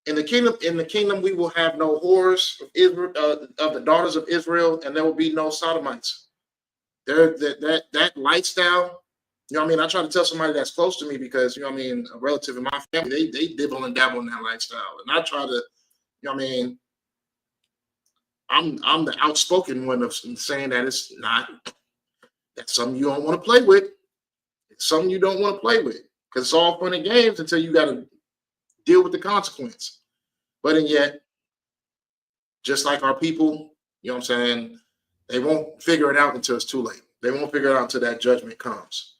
In the kingdom, we will have no whores of Israel, of the daughters of Israel, and there will be no sodomites. That lifestyle, you know what I mean? I try to tell somebody that's close to me, because, you know what I mean, a relative in my family, they dibble and dabble in that lifestyle. And I try to, you know what I mean, I'm the outspoken one of saying that it's not, that's something you don't want to play with. It's something you don't want to play with, because it's all fun and games until you got to deal with the consequence. But and yet, just like our people, you know what I'm saying, they won't figure it out until it's too late. They won't figure it out until that judgment comes.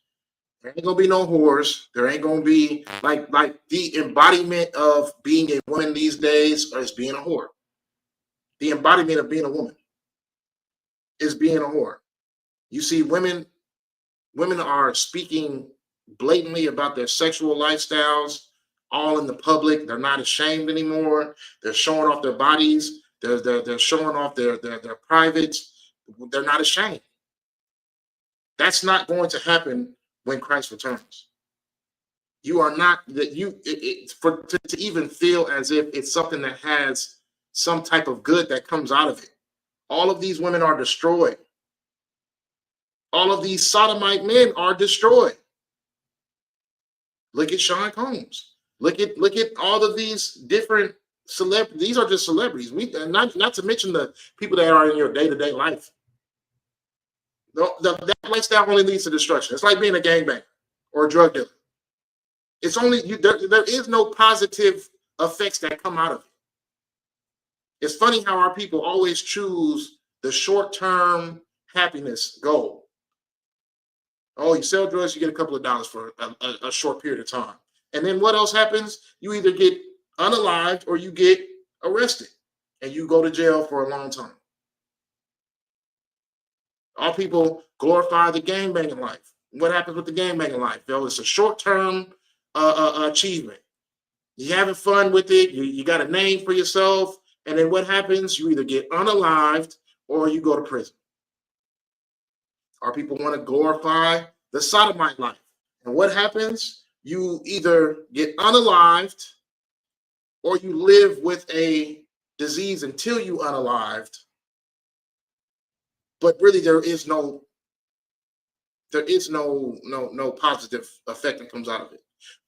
There ain't gonna be no whores. There ain't gonna be like the embodiment of being a woman these days is being a whore. The embodiment of being a woman is being a whore. You see, women are speaking blatantly about their sexual lifestyles, all in the public. They're not ashamed anymore. They're showing off their bodies. They're showing off their privates. They're not ashamed. That's not going to happen when Christ returns. You are not that you to even feel as if it's something that has some type of good that comes out of it. All of these women are destroyed. All of these sodomite men are destroyed. Look at Sean Combs. Look at all of these different celebrities. These are just celebrities. We not to mention the people that are in your day-to-day life. That lifestyle only leads to destruction. It's like being a gangbanger or a drug dealer. It's only there is no positive effects that come out of it. It's funny how our people always choose the short-term happiness goal. Oh, you sell drugs, you get a couple of dollars for a short period of time. And then what else happens? You either get unalived or you get arrested and you go to jail for a long time. All people glorify the gangbanging life. What happens with the gangbanging life? Well, it's a short-term achievement. You're having fun with it. You got a name for yourself. And then what happens? You either get unalived or you go to prison. Our people want to glorify the sodomite life. And what happens? You either get unalived or you live with a disease until you unalived, but really there is no positive effect that comes out of it.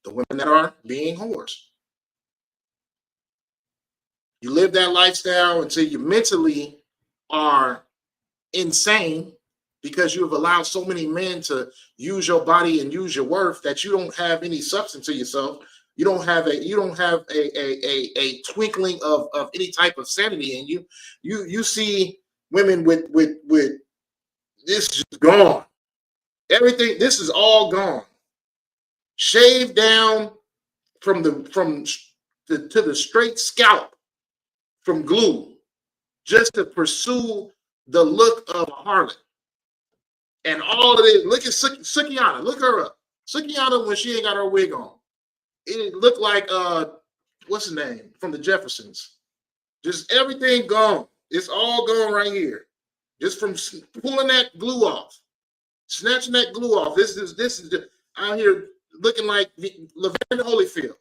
The women that are being whores. You live that lifestyle until you mentally are insane because you have allowed so many men to use your body and use your worth that you don't have any substance to yourself. You don't have a twinkling of any type of sanity in you. You see women with this is gone. Everything, this is all gone. Shaved down to the straight scalp from glue, just to pursue the look of a harlot. And all of it, look at Sukiyana, look her up. Sukiyana, when she ain't got her wig on, it looked like what's his name from the Jeffersons. Just everything gone. It's all gone right here. Just from pulling that glue off, snatching that glue off. This is just out here looking like Laverne Holyfield.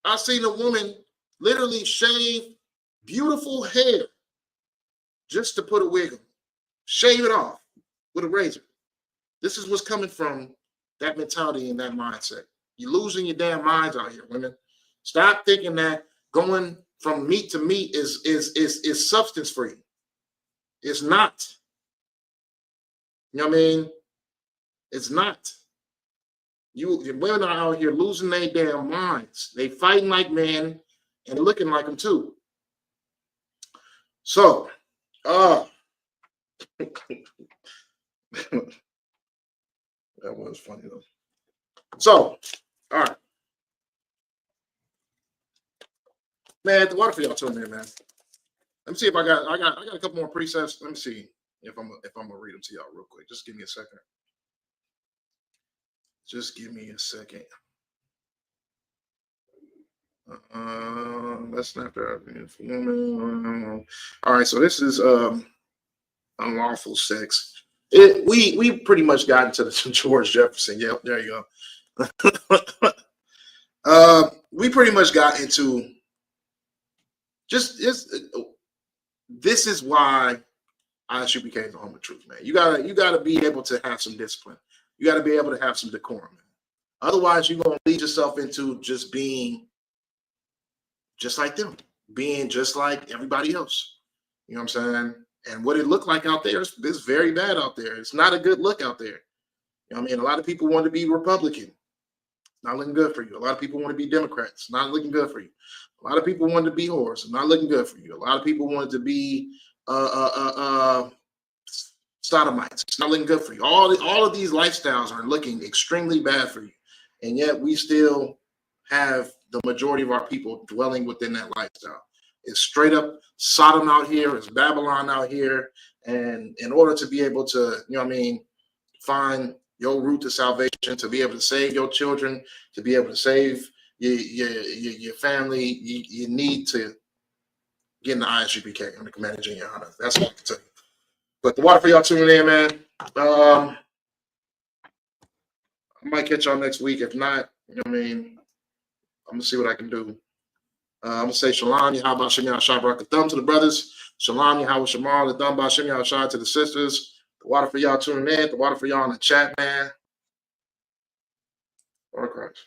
I seen a woman literally shave beautiful hair just to put a wig on. Shave it off with a razor. This is what's coming from that mentality and that mindset. You're losing your damn minds out here, women. Stop thinking that going from meat to meat is substance free. It's not. You know what I mean? It's not. Your women are out here losing their damn minds. They fighting like men and looking like them too. So, that was funny though. So, all right, man. The water for y'all tuning in, man. Let me see if I got a couple more precepts. Let me see if I'm gonna read them to y'all real quick. Just give me a second. Just give me a second. That's not that. All right, so this is unlawful sex. We pretty much got into the George Jefferson. Yep, there you go. We pretty much got into just this is why Isupk became the home of truth, man. You gotta be able to have some discipline. You gotta be able to have some decorum, man. Otherwise, you're gonna lead yourself into just being just like them, being just like everybody else. You know what I'm saying? And what it looked like out there is very bad out there. It's not a good look out there. You know what I mean? A lot of people want to be Republican. Not looking good for you. A lot of people want to be Democrats. Not looking good for you. A lot of people want to be whores. Not looking good for you. A lot of people wanted to be sodomites. It's not looking good for you. All of these lifestyles are looking extremely bad for you. And yet we still have the majority of our people dwelling within that lifestyle. It's straight up Sodom out here. It's Babylon out here. And in order to be able to, you know what I mean, find your route to salvation, to be able to save your children, to be able to save your family, you need to get in the Isupk on the Command of Junior Honor. That's what I can tell you. But the water for y'all tuning in, man. I might catch y'all next week. If not, you know what I mean, I'm gonna see what I can do. I'm gonna say Shalom Yahweh Shem Yahshai Barak Thumb to the brothers. Shalom Yahweh Shemal Thumb Ba Shem Yahshai to the sisters. The water for y'all tuning in. The water for y'all in the chat, man. Lord Christ.